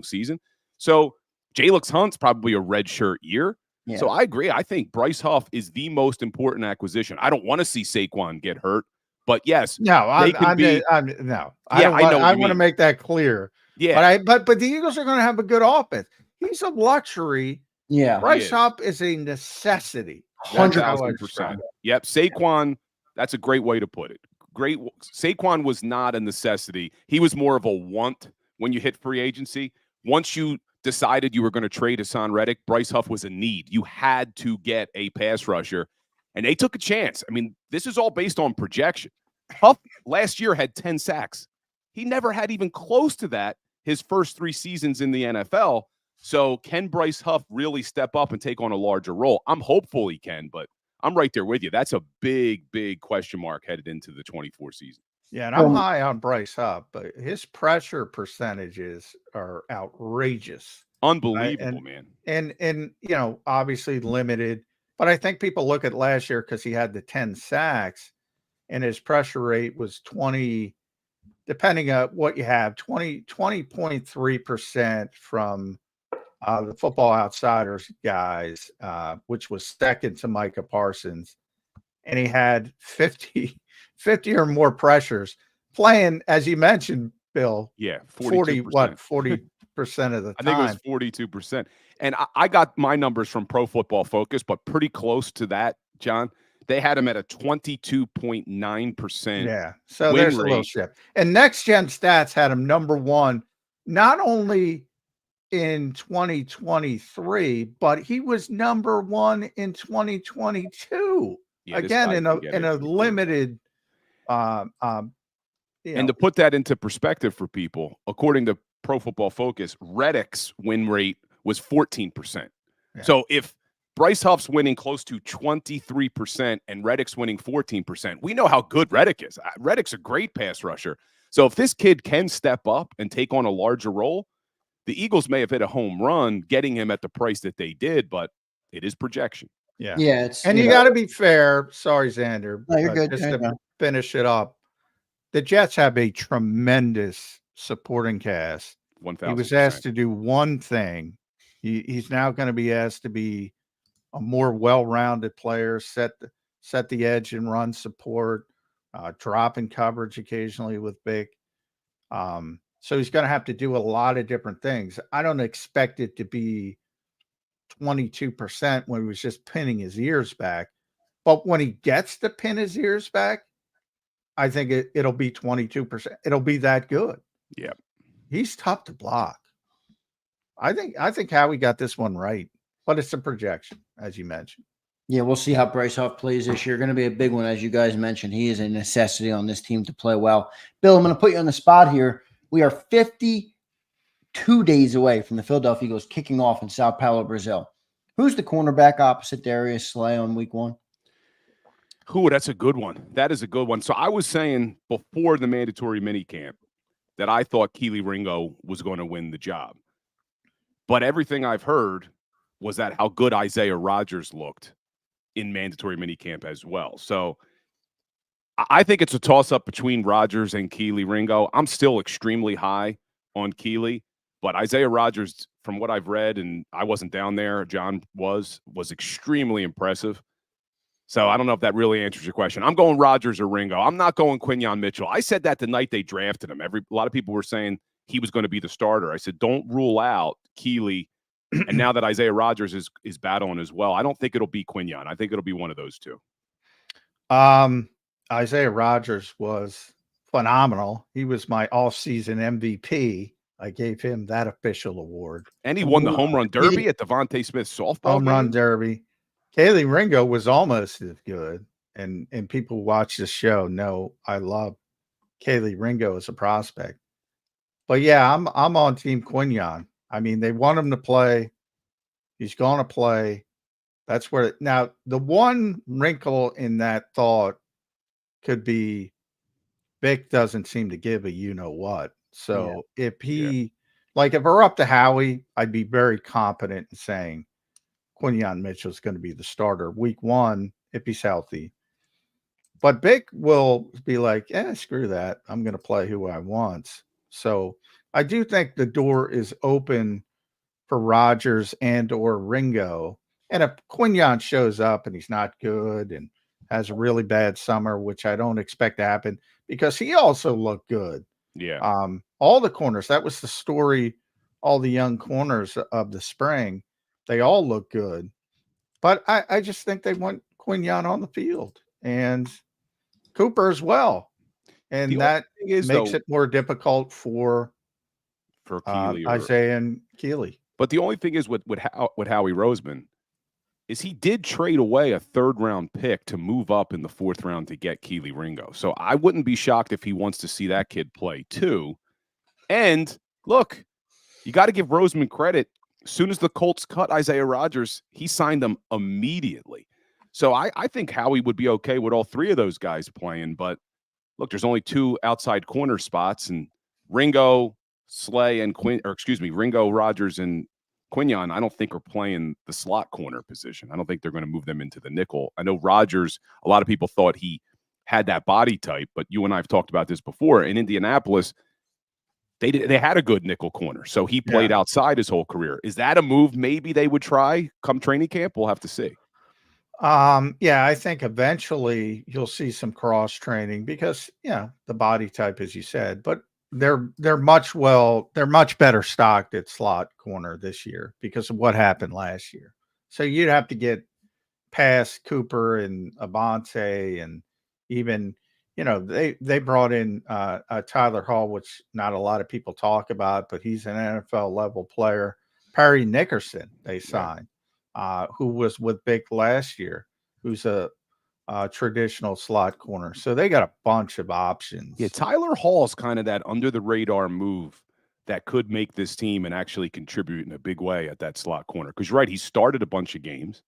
season. So Jalix Hunt's probably a redshirt year. Yeah. So I agree. I think Bryce Huff is the most important acquisition. I don't want to see Saquon get hurt, but yes, I want to make that clear. Yeah, but the Eagles are going to have a good offense. He's a luxury. Yeah, Bryce Huff is a necessity. 100%. Yep, Saquon. That's a great way to put it. Saquon was not a necessity. He was more of a want when you hit free agency. Once you decided you were going to trade Hassan Reddick, Bryce Huff was a need. You had to get a pass rusher, and they took a chance. I mean, this is all based on projection. Huff last year had 10 sacks. He never had even close to that his first 3 seasons in the NFL. So can Bryce Huff really step up and take on a larger role? I'm hopeful he can, but I'm right there with you. That's a big, big question mark headed into the 24 season. Yeah, and I'm high on Bryce Huff, but his pressure percentages are outrageous. Unbelievable, man. And you know, obviously limited, but I think people look at last year because he had the 10 sacks and his pressure rate was 20, depending on what you have, 20.3% from the Football Outsiders guys, which was second to Micah Parsons. And he had 50 or more pressures playing, as you mentioned, Bill. Yeah, 40% of the time. I think it was 42%. And I got my numbers from Pro Football Focus, but pretty close to that, John. They had him at a 22.9%. Yeah. So win there's a little rate. shift. And Next Gen Stats had him number one, not only in 2023, but he was number one in 2022. Yeah, this Again, guy in can get a it. limited And to put that into perspective for people, according to Pro Football Focus, Reddick's win rate was 14%. Yeah. So if Bryce Huff's winning close to 23% and Reddick's winning 14%, we know how good Reddick is. Reddick's a great pass rusher. So if this kid can step up and take on a larger role, the Eagles may have hit a home run getting him at the price that they did, but it is projection. Yeah. Yeah, it's And you got to be fair. Sorry, Xander. No, you're but good. Just Yeah, to no. finish it up, the Jets have a tremendous supporting cast. 1,000%. He was asked to do one thing. He's now going to be asked to be a more well-rounded player, set the edge and run support, drop in coverage occasionally with big. So he's going to have to do a lot of different things. I don't expect it to be 22% when he was just pinning his ears back. But when he gets to pin his ears back, I think it'll be 22%. It'll be that good. Yeah. He's tough to block. I think Howie got this one right, but it's a projection, as you mentioned. Yeah, we'll see how Bryce Huff plays this year. Going to be a big one, as you guys mentioned. He is a necessity on this team to play well. Bill, I'm going to put you on the spot here. We are 52 days away from the Philadelphia Eagles kicking off in Sao Paulo, Brazil. Who's the cornerback opposite Darius Slay on week one? That's a good one. That is a good one. So I was saying before the mandatory minicamp that I thought Keely Ringo was going to win the job. But everything I've heard was that how good Isaiah Rodgers looked in mandatory minicamp as well. So I think it's a toss-up between Rodgers and Keely Ringo. I'm still extremely high on Keely, but Isaiah Rodgers, from what I've read, and I wasn't down there, John was extremely impressive. So I don't know if that really answers your question. I'm going Rodgers or Ringo. I'm not going Quinyon Mitchell. I said that the night they drafted him. A lot of people were saying he was going to be the starter. I said, don't rule out Keely. And now that Isaiah Rodgers is battling as well, I don't think it'll be Quinyon. I think it'll be one of those two. Isaiah Rodgers was phenomenal. He was my off-season MVP. I gave him that official award. And he won the home run derby at Devontae Smith's softball home run game. derby. Keely Ringo was almost as good. And people who watch this show know I love Keely Ringo as a prospect. But yeah, I'm on Team Quinyon. I mean, they want him to play. He's going to play. That's where now the one wrinkle in that thought could be Vic doesn't seem to give a you-know-what. So if if it were up to Howie, I'd be very confident in saying Quinyon Mitchell is going to be the starter week one if he's healthy. But Vic will be like, screw that. I'm going to play who I want. So I do think the door is open for Rodgers and or Ringo. And if Quinyon shows up and he's not good and has a really bad summer, which I don't expect to happen because he also looked good. Yeah. All the corners, that was the story, all the young corners of the spring, they all look good. But I just think they want Quinyon on the field and Cooper as well. And that makes it more difficult for Keely Isaiah and Keely. But the only thing is with Howie Roseman is he did trade away a third-round pick to move up in the fourth round to get Keely Ringo. So I wouldn't be shocked if he wants to see that kid play too. And look, you got to give Roseman credit. As soon as the Colts cut Isaiah Rodgers, he signed them immediately. So I think Howie would be okay with all three of those guys playing. But look, there's only two outside corner spots, and Ringo, Slay, and Ringo, Rodgers, and Quinyon, I don't think are playing the slot corner position. I don't think they're going to move them into the nickel. I know Rodgers, a lot of people thought he had that body type, but you and I have talked about this before. In Indianapolis, they had a good nickel corner, so he played outside his whole career. Is that a move maybe they would try come training camp? We'll have to see. I think eventually you'll see some cross training because the body type, as you said, but they're much better stocked at slot corner this year because of what happened last year. So you'd have to get past Cooper and Abante, and even, they brought in Tyler Hall, which not a lot of people talk about, but he's an NFL level player. Perry Nickerson they signed, who was with Vic last year, who's a traditional slot corner. So they got a bunch of options. Yeah, Tyler Hall's kind of that under the radar move that could make this team and actually contribute in a big way at that slot corner. Because you're right, he started a bunch of games,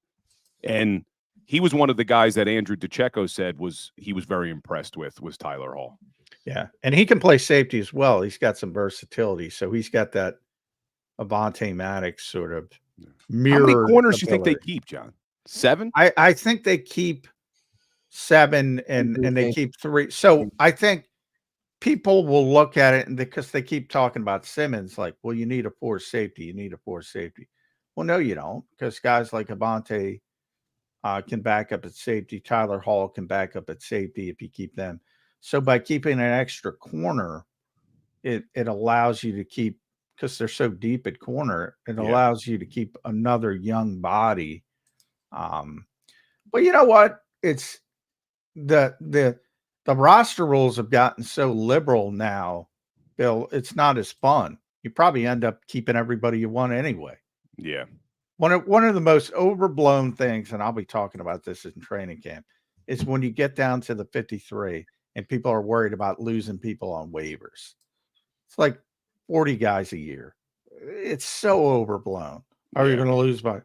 and he was one of the guys that Andrew DeCecco said he was very impressed with, was Tyler Hall. Yeah, and he can play safety as well. He's got some versatility, so he's got that Avonte Maddox sort of mirror. How many corners do you think they keep, John? 7? I think they keep 7, and they keep 3. So I think people will look at it, and because they keep talking about Simmons, like, well, you need a 4 safety. You need a 4 safety. Well, no, you don't, because guys like Avonte can back up at safety. Tyler Hall can back up at safety if you keep them. So by keeping an extra corner, it allows you to keep, because they're so deep at corner, it allows you to keep another young body. But you know what? It's the roster rules have gotten so liberal now, Bill. It's not as fun. You probably end up keeping everybody you want anyway. Yeah. One of the most overblown things, and I'll be talking about this in training camp, is when you get down to the 53 and people are worried about losing people on waivers. It's like 40 guys a year. It's so overblown. Are you going to lose by?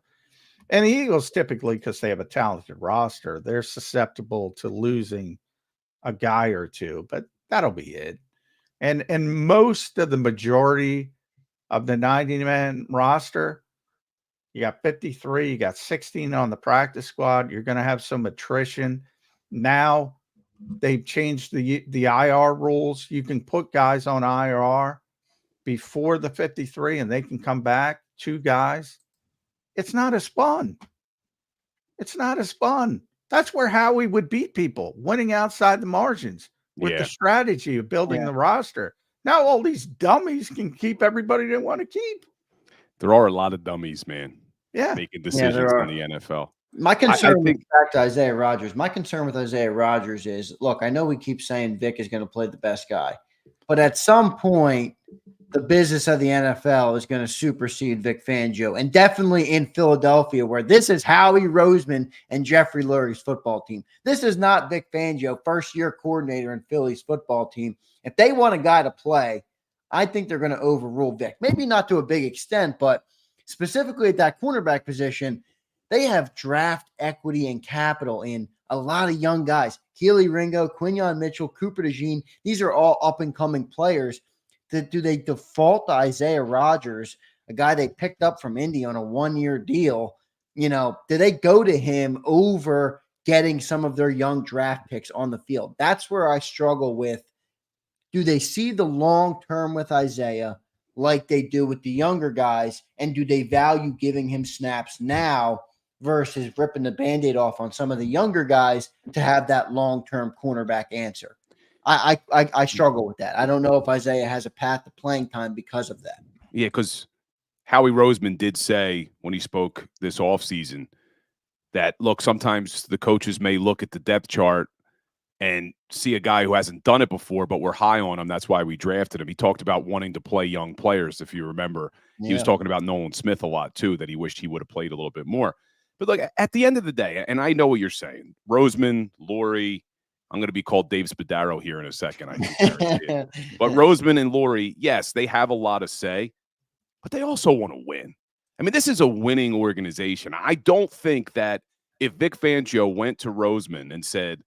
And the Eagles typically, because they have a talented roster, they're susceptible to losing a guy or two, but that'll be it. And most of the majority of the 90-man roster, you got 53, you got 16 on the practice squad. You're going to have some attrition. Now they've changed the IR rules. You can put guys on IR before the 53 and they can come back, 2 guys. It's not as fun. It's not as fun. That's where Howie would beat people, winning outside the margins with the strategy of building the roster. Now all these dummies can keep everybody they want to keep. There are a lot of dummies, man. Yeah. Making decisions in the NFL. My concern with back to Isaiah Rodgers. My concern with Isaiah Rodgers is, look, I know we keep saying Vic is going to play the best guy, but at some point, the business of the NFL is going to supersede Vic Fangio, and definitely in Philadelphia, where this is Howie Roseman and Jeffrey Lurie's football team. This is not Vic Fangio, first-year coordinator in Philly's football team. If they want a guy to play, I think they're going to overrule Vic. Maybe not to a big extent, but specifically at that cornerback position, they have draft equity and capital in a lot of young guys. Keely Ringo, Quinyon Mitchell, Cooper DeJean. These are all up-and-coming players. Do they default to Isaiah Rodgers, a guy they picked up from Indy on a 1-year deal? Do they go to him over getting some of their young draft picks on the field? That's where I struggle with. Do they see the long term with Isaiah like they do with the younger guys? And do they value giving him snaps now versus ripping the Band-Aid off on some of the younger guys to have that long-term cornerback answer? I struggle with that. I don't know if Isaiah has a path to playing time because of that. Yeah, because Howie Roseman did say when he spoke this offseason that, look, sometimes the coaches may look at the depth chart and see a guy who hasn't done it before, but we're high on him. That's why we drafted him. He talked about wanting to play young players, if you remember. He was talking about Nolan Smith a lot, too, that he wished he would have played a little bit more. But, look, at the end of the day, and I know what you're saying, Roseman, Lurie, I'm going to be called Dave Spadaro here in a second, I think. But Roseman and Lurie, yes, they have a lot to say, but they also want to win. I mean, this is a winning organization. I don't think that if Vic Fangio went to Roseman and said,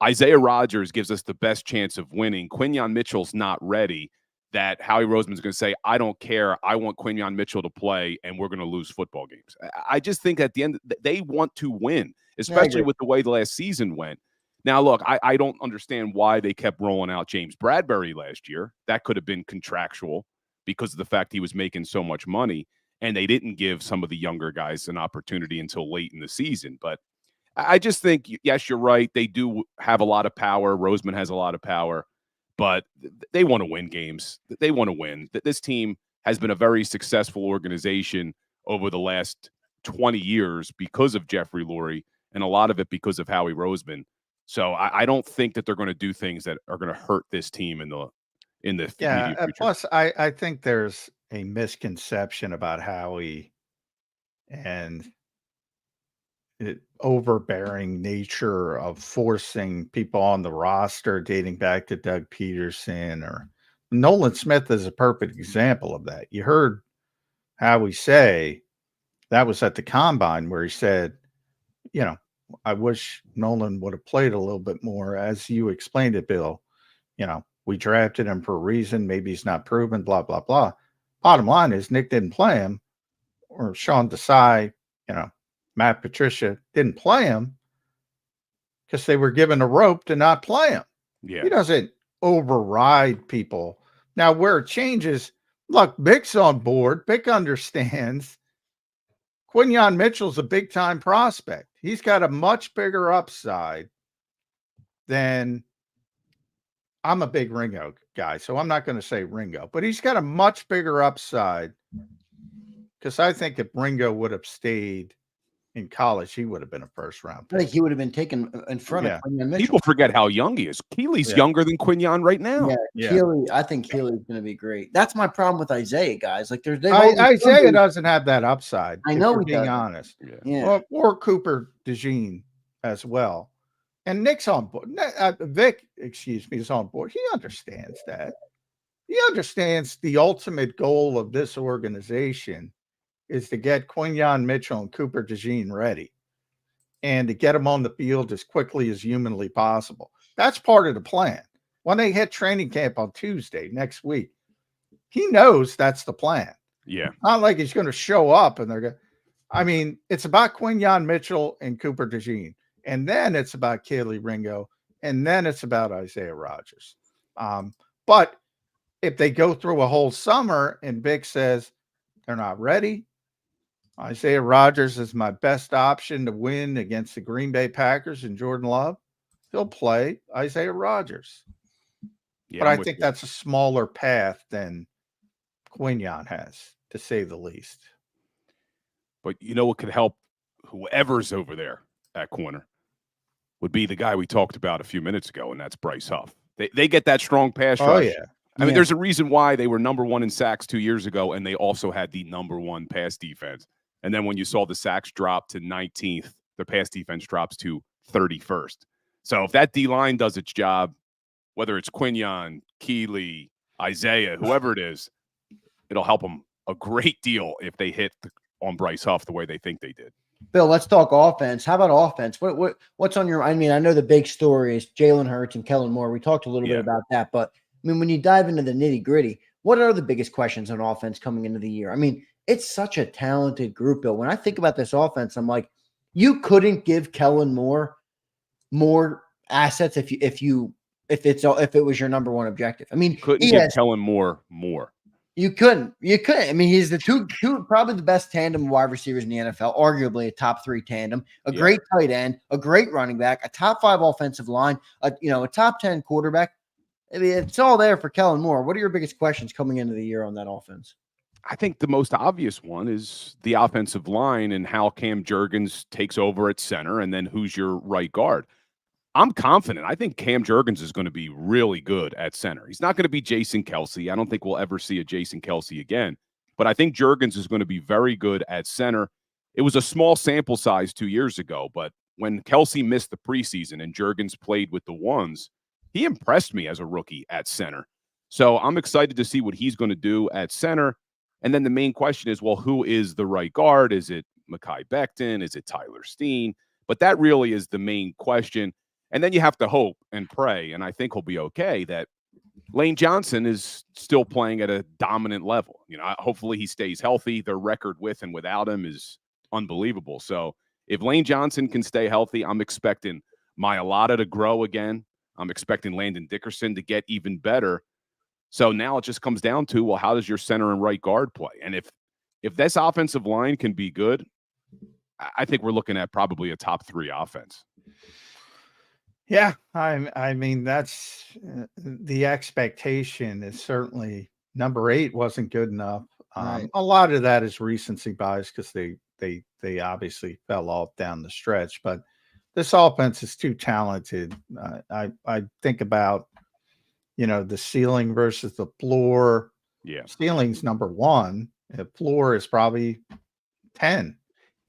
Isaiah Rodgers gives us the best chance of winning, Quinyon Mitchell's not ready, that Howie Roseman's going to say, I don't care. I want Quinyon Mitchell to play, and we're going to lose football games. I just think at the end, they want to win, especially with the way the last season went. Now, look, I don't understand why they kept rolling out James Bradbury last year. That could have been contractual because of the fact he was making so much money, and they didn't give some of the younger guys an opportunity until late in the season. But I just think, yes, you're right. They do have a lot of power. Roseman has a lot of power, but they want to win games. They want to win. This team has been a very successful organization over the last 20 years because of Jeffrey Lurie and a lot of it because of Howie Roseman. So I don't think that they're going to do things that are going to hurt this team in the immediate future. Plus, I think there's a misconception about Howie and the overbearing nature of forcing people on the roster dating back to Doug Peterson, or Nolan Smith is a perfect example of that. You heard Howie say, that was at the combine, where he said, I wish Nolan would have played a little bit more. As you explained it, Bill, we drafted him for a reason. Maybe he's not proven, blah, blah, blah. Bottom line is Nick didn't play him, or Sean Desai, Matt Patricia didn't play him because they were given a rope to not play him. Yeah. He doesn't override people. Now, where it changes, look, Vic's on board. Vic understands Quinyon Mitchell's a big-time prospect. He's got a much bigger upside than – I'm a big Ringo guy, so I'm not going to say Ringo. But he's got a much bigger upside, because I think if Ringo would have stayed in college, he would have been a first-round pick. I think he would have been taken in front of Quinyon Mitchell. People forget how young he is. Keely's younger than Quinyon right now. Keely, I think Keely's going to be great. That's my problem with Isaiah, guys. Like, Isaiah doesn't have that upside. I know, if being honest. Yeah. Or Cooper DeJean as well. And Nick's on board. Vic, is on board. He understands that. He understands the ultimate goal of this organization is to get Quinyon Mitchell and Cooper DeJean ready and to get them on the field as quickly as humanly possible. That's part of the plan. When they hit training camp on Tuesday next week, he knows that's the plan. Yeah. Not like he's going to show up and they're going to – I mean, it's about Quinyon Mitchell and Cooper DeJean. And then it's about Keely Ringo. And then it's about Isaiah Rodgers. But if they go through a whole summer and Vic says they're not ready, Isaiah Rodgers is my best option to win against the Green Bay Packers and Jordan Love, he'll play Isaiah Rodgers. Yeah, but I think that's a smaller path than Quinyon has, to say the least. But what could help whoever's over there at corner would be the guy we talked about a few minutes ago, and that's Bryce Huff. They get that strong pass rush. Oh, yeah. I mean, there's a reason why they were number one in sacks 2 years ago, and they also had the number one pass defense. And then when you saw the sacks drop to 19th, the pass defense drops to 31st. So if that D-line does its job, whether it's Quinyon, Keely, Isaiah, whoever it is, it'll help them a great deal if they hit on Bryce Huff the way they think they did. Bill, let's talk offense. How about offense? What's on your – I mean, I know the big story is Jalen Hurts and Kellen Moore. We talked a little bit about that. But, I mean, when you dive into the nitty-gritty, what are the biggest questions on offense coming into the year? I mean, it's such a talented group, Bill. When I think about this offense, I'm like, you couldn't give Kellen Moore more assets if it was your number one objective. I mean, couldn't give Kellen Moore more. You couldn't. I mean, he's the two probably the best tandem wide receivers in the NFL, arguably a top 3 tandem, a great tight end, a great running back, a top 5 offensive line, a top 10 quarterback. I mean, it's all there for Kellen Moore. What are your biggest questions coming into the year on that offense? I think the most obvious one is the offensive line and how Cam Jurgens takes over at center, and then who's your right guard. I'm confident. I think Cam Jurgens is going to be really good at center. He's not going to be Jason Kelce. I don't think we'll ever see a Jason Kelce again. But I think Jurgens is going to be very good at center. It was a small sample size 2 years ago, but when Kelce missed the preseason and Jurgens played with the ones, he impressed me as a rookie at center. So I'm excited to see what he's going to do at center. And then the main question is, well, who is the right guard? Is it Mekhi Becton? Is it Tyler Steen? But that really is the main question. And then you have to hope and pray, and I think he'll be okay, that Lane Johnson is still playing at a dominant level. Hopefully he stays healthy. Their record with and without him is unbelievable. So if Lane Johnson can stay healthy, I'm expecting Mailata to grow again. I'm expecting Landon Dickerson to get even better. So now it just comes down to, well, how does your center and right guard play? And if this offensive line can be good, I think we're looking at probably a top 3 offense. Yeah, I mean, that's the expectation is certainly number 8 wasn't good enough. Right. A lot of that is recency bias because they obviously fell off down the stretch. But this offense is too talented. I think about, the ceiling versus the floor. Yeah. Ceiling's number 1. The floor is probably 10.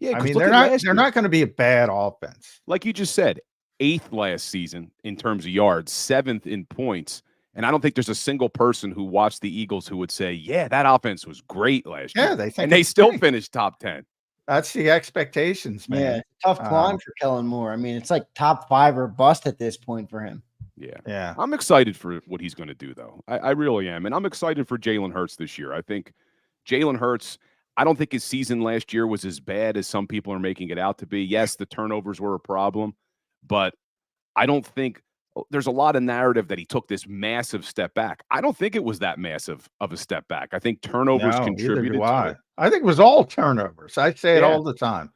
Yeah, I mean, look they're at not last they're year. not going to be a bad offense. Like you just said, 8th last season in terms of yards, 7th in points. And I don't think there's a single person who watched the Eagles who would say, yeah, that offense was great last year. Yeah, they think and they it's still great. finished top 10. That's the expectations, man. Yeah, it's a tough climb for Kellen Moore. I mean, it's like top 5 or bust at this point for him. Yeah. I'm excited for what he's going to do, though. I really am. And I'm excited for Jalen Hurts this year. I think Jalen Hurts, I don't think his season last year was as bad as some people are making it out to be. Yes, the turnovers were a problem, but I don't think there's a lot of narrative that he took this massive step back. I don't think it was that massive of a step back. I think turnovers contributed to it. I think it was all turnovers. I say it all the time.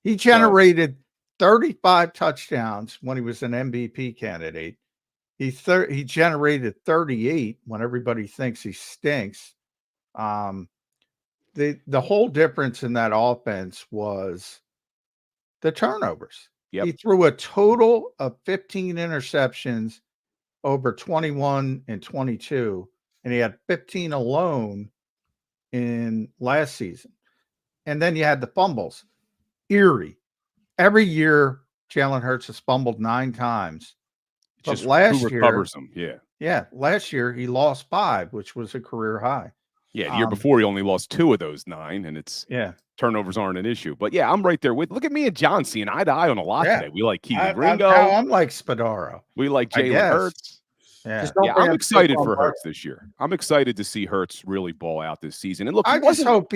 He generated 35 touchdowns when he was an MVP candidate. He generated 38 when everybody thinks he stinks. The whole difference in that offense was the turnovers. Yep. He threw a total of 15 interceptions over 21 and 22, and he had 15 alone in last season. And then you had the fumbles. Eerie. Every year, Jalen Hurts has fumbled 9 times. But Just last who year, recovers them. Yeah. Yeah, last year he lost 5, which was a career high. Yeah, the year before he only lost 2 of those 9, and it's turnovers aren't an issue. But yeah, I'm right there with. Look at me and John seeing eye to eye on a lot today. We like Keegan Ringo. I'm like Spadaro. We like Jalen Hurts. Yeah, I'm excited for Hurts this year. I'm excited to see Hurts really ball out this season. And look, I just hope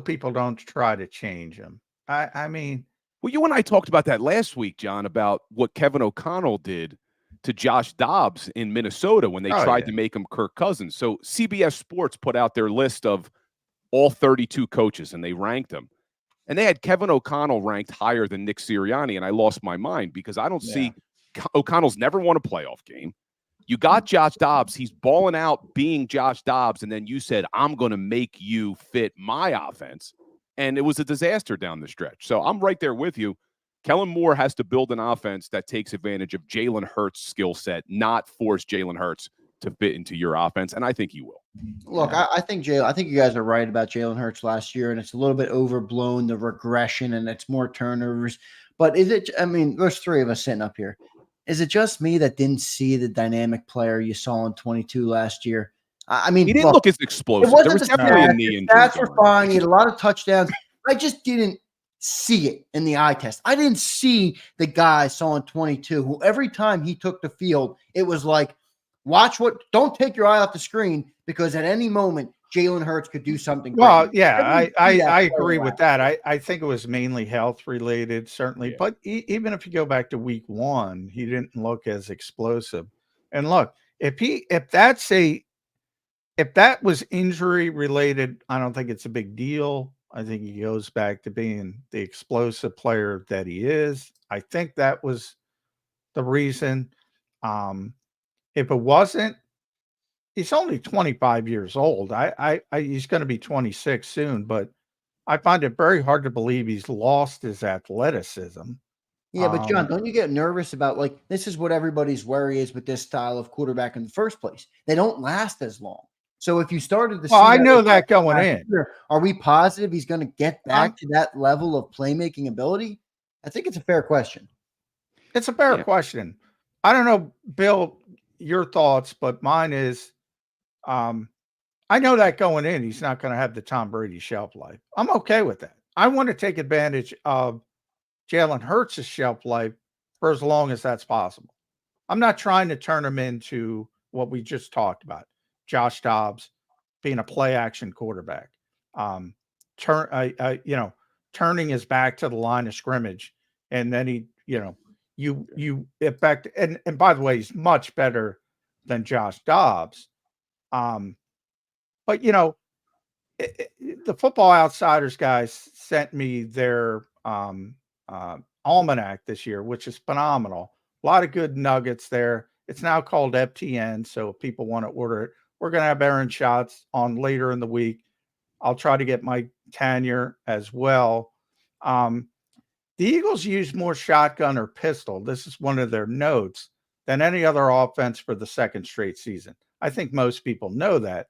people don't try to change him. I mean, well, you and I talked about that last week, John, about what Kevin O'Connell did to Josh Dobbs in Minnesota when they tried to make him Kirk Cousins. So CBS Sports put out their list of all 32 coaches, and they ranked them. And they had Kevin O'Connell ranked higher than Nick Sirianni, and I lost my mind because I don't see O'Connell's never won a playoff game. You got Josh Dobbs. He's balling out being Josh Dobbs, and then you said, I'm going to make you fit my offense. And it was a disaster down the stretch. So I'm right there with you. Kellen Moore has to build an offense that takes advantage of Jalen Hurts' skill set, not force Jalen Hurts to fit into your offense, and I think he will. Look, I think you guys are right about Jalen Hurts last year, and it's a little bit overblown, the regression, and it's more turnovers. But is it? I mean, there's 3 of us sitting up here. Is it just me that didn't see the dynamic player you saw in 22 last year? I mean, he didn't look as explosive. There was definitely a knee injury. Stats were fine. He had a lot of touchdowns. I just didn't see it in the eye test. I didn't see the guy I saw in 22 who every time he took the field, it was like, don't take your eye off the screen because at any moment Jalen Hurts could do something. Well, yeah, I agree with that. I think it was mainly health related, certainly. Yeah. But even if you go back to week 1, he didn't look as explosive. And look, if that was injury related, I don't think it's a big deal. I think he goes back to being the explosive player that he is. I think that was the reason. If it wasn't, he's only 25 years old. He's going to be 26 soon, but I find it very hard to believe he's lost his athleticism. Yeah, but John, don't you get nervous about, like, this is what everybody's worry is with this style of quarterback in the first place. They don't last as long. So if you started to see I know that going in. Are we positive he's going to get back to that level of playmaking ability? I think it's a fair question. It's a fair question. I don't know, Bill, your thoughts, but mine is I know that going in, he's not going to have the Tom Brady shelf life. I'm okay with that. I want to take advantage of Jalen Hurts' shelf life for as long as that's possible. I'm not trying to turn him into what we just talked about. Josh Dobbs being a play action quarterback, turning his back to the line of scrimmage. And then he, you affect, and by the way, he's much better than Josh Dobbs. But the Football Outsiders guys sent me their almanac this year, which is phenomenal. A lot of good nuggets there. It's now called FTN. So if people want to order it, we're going to have Aaron Schatz on later in the week. I'll try to get Mike Tanier as well. The Eagles used more shotgun or pistol. This is one of their notes than any other offense for the second straight season. I think most people know that.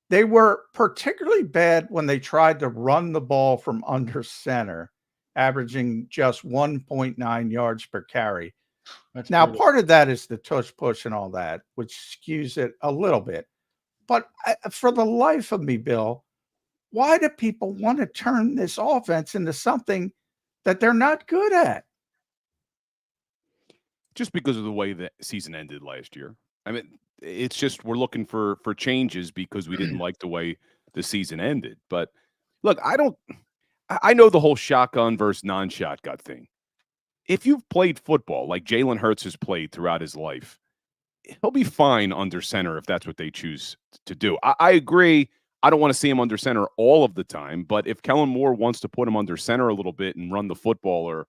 They were particularly bad when they tried to run the ball from under center, averaging just 1.9 yards per carry. Now, part of that is the tush push and all that, which skews it a little bit. But for the life of me, Bill, why do people want to turn this offense into something that they're not good at? Just because of the way the season ended last year. I mean, it's just we're looking for changes because we didn't like the way the season ended. But look, I know the whole shotgun versus non-shotgun thing. If you've played football like Jalen Hurts has played throughout his life, he'll be fine under center if that's what they choose to do. I agree. I don't want to see him under center all of the time, but if Kellen Moore wants to put him under center a little bit and run the football or,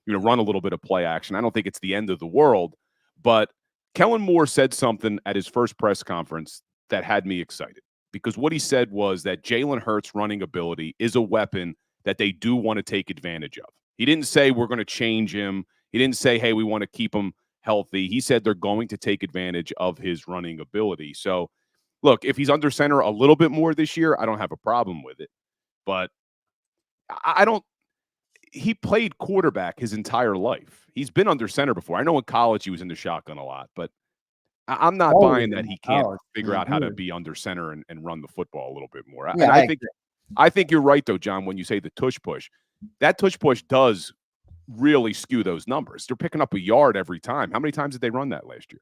run a little bit of play action, I don't think it's the end of the world. But Kellen Moore said something at his first press conference that had me excited because what he said was that Jalen Hurts' running ability is a weapon that they do want to take advantage of. He didn't say we're going to change him. He didn't say, hey, we want to keep him healthy. He said they're going to take advantage of his running ability. So, look, if he's under center a little bit more this year, I don't have a problem with it. But he played quarterback his entire life. He's been under center before. I know in college he was in the shotgun a lot, but I'm not buying that he can't figure out how to be under center and run the football a little bit more. Yeah, and I think you're right, though, John, when you say the tush push. That tush push does really skew those numbers. They're picking up a yard every time. How many times did they run that last year?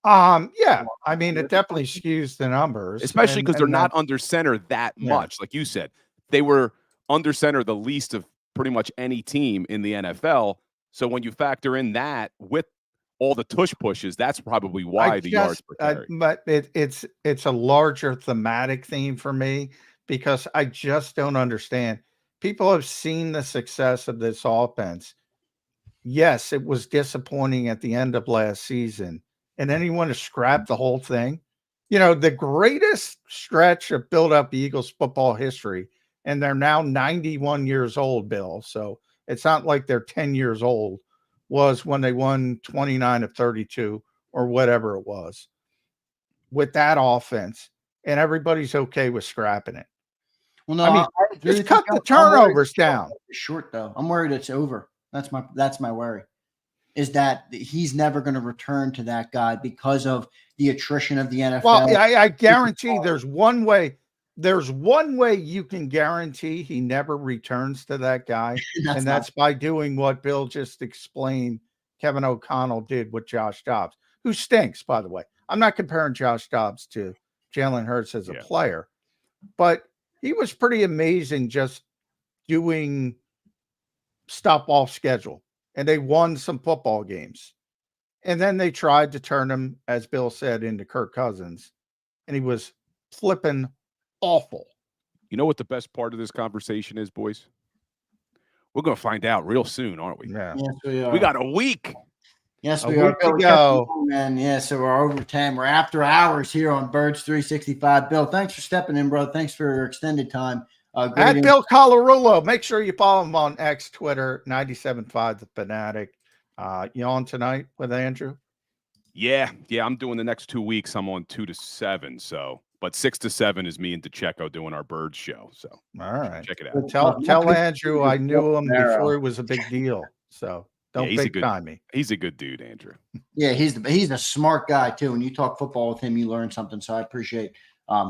Yeah. I mean, it definitely skews the numbers. Especially because they're not under center that much. Like you said, they were under center the least of pretty much any team in the NFL. So when you factor in that with all the tush pushes, that's probably why the yards per carry. But it's a larger thematic theme for me because I just don't understand. People have seen the success of this offense. Yes, it was disappointing at the end of last season. And then you want to scrap the whole thing. The greatest stretch of build-up Eagles football history, and they're now 91 years old, Bill. So it's not like they're 10 years old, was when they won 29 of 32 or whatever it was with that offense. And everybody's okay with scrapping it. Well, no, I mean, just cut the turnovers down. Short though. I'm worried it's over. That's my worry. Is that he's never going to return to that guy because of the attrition of the NFL. Well, I guarantee there's one way you can guarantee he never returns to that guy, and that's by doing what Bill just explained Kevin O'Connell did with Josh Dobbs, who stinks, by the way. I'm not comparing Josh Dobbs to Jalen Hurts as a player, but he was pretty amazing just doing stuff off schedule. And they won some football games. And then they tried to turn him, as Bill said, into Kirk Cousins. And he was flipping awful. You know what the best part of this conversation is, boys? We're going to find out real soon, aren't we? Yeah. Yes, we are. We got a week. Yes, we are. Bill, go. Man. Yeah, so we're over 10. We're after hours here on Birds 365. Bill, thanks for stepping in, bro. Thanks for your extended time. At Bill Colarulo. Make sure you follow him on X, Twitter, 97.5 The Fanatic. You on tonight with Andrew? Yeah. I'm doing the next 2 weeks. I'm on 2 to 7. So, but 6 to 7 is me and DeCecco doing our Birds show. So, all right, check it out. Tell Andrew I knew him before it was a big deal. So don't big time me. He's a good dude, Andrew. Yeah, he's a smart guy too. When you talk football with him, you learn something. So I appreciate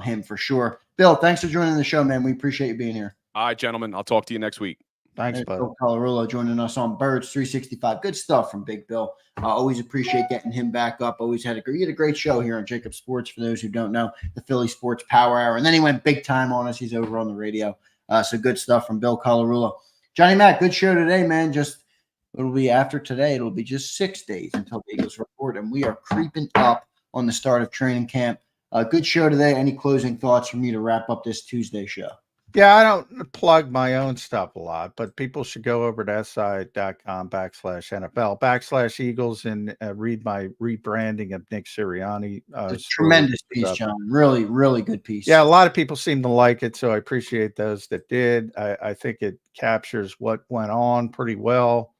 him for sure. Bill, thanks for joining the show, man. We appreciate you being here. All right, gentlemen. I'll talk to you next week. Thanks, bud. Bill Colarulo joining us on Birds 365. Good stuff from Big Bill. Always appreciate getting him back up. Always had a great show here on JAKIB Sports. For those who don't know, the Philly Sports Power Hour, and then he went big time on us. He's over on the radio. So good stuff from Bill Colarulo. Johnny Mac, good show today, man. It'll be after today. It'll be just 6 days until the Eagles report, and we are creeping up on the start of training camp. Good show today. Any closing thoughts from you to wrap up this Tuesday show? Yeah, I don't plug my own stuff a lot, but people should go over to si.com/NFL/Eagles and read my rebranding of Nick Sirianni. It's a tremendous piece, John. Really, really good piece. Yeah, a lot of people seem to like it, so I appreciate those that did. I think it captures what went on pretty well,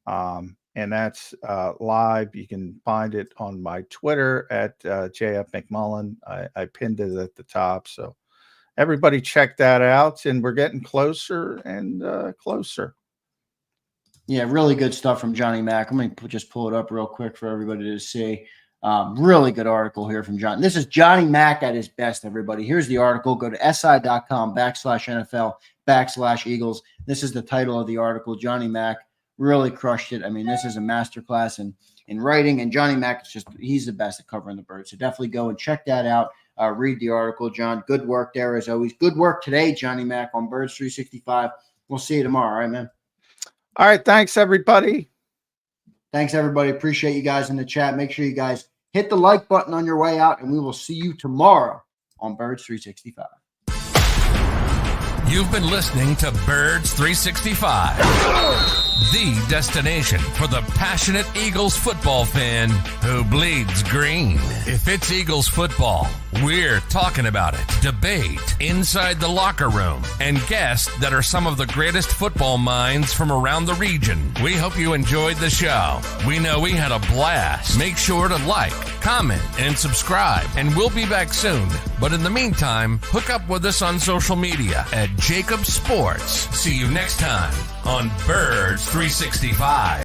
and that's live. You can find it on my Twitter at JF McMullen. I pinned it at the top, so everybody check that out, and we're getting closer and closer. Yeah, really good stuff from Johnny Mack. I'm going to just pull it up real quick for everybody to see. Really good article here from John. This is Johnny Mack at his best, everybody. Here's the article. Go to si.com/NFL/Eagles. This is the title of the article. Johnny Mack really crushed it. I mean, this is a masterclass in writing, and Johnny Mack is he's the best at covering the Birds. So definitely go and check that out. Read the article, John. Good work there as always. Good work today, Johnny Mack, on Birds 365. We'll see you tomorrow. All right, man. All right. Thanks, everybody. Thanks, everybody. Appreciate you guys in the chat. Make sure you guys hit the like button on your way out, and we will see you tomorrow on Birds 365. You've been listening to Birds 365, the destination for the passionate Eagles football fan who bleeds green. If it's Eagles football, we're talking about it. Debate inside the locker room and guests that are some of the greatest football minds from around the region. We hope you enjoyed the show. We know we had a blast. Make sure to like, comment, and subscribe, and we'll be back soon. But in the meantime, hook up with us on social media at JAKIB Sports. See you next time on Birds 365.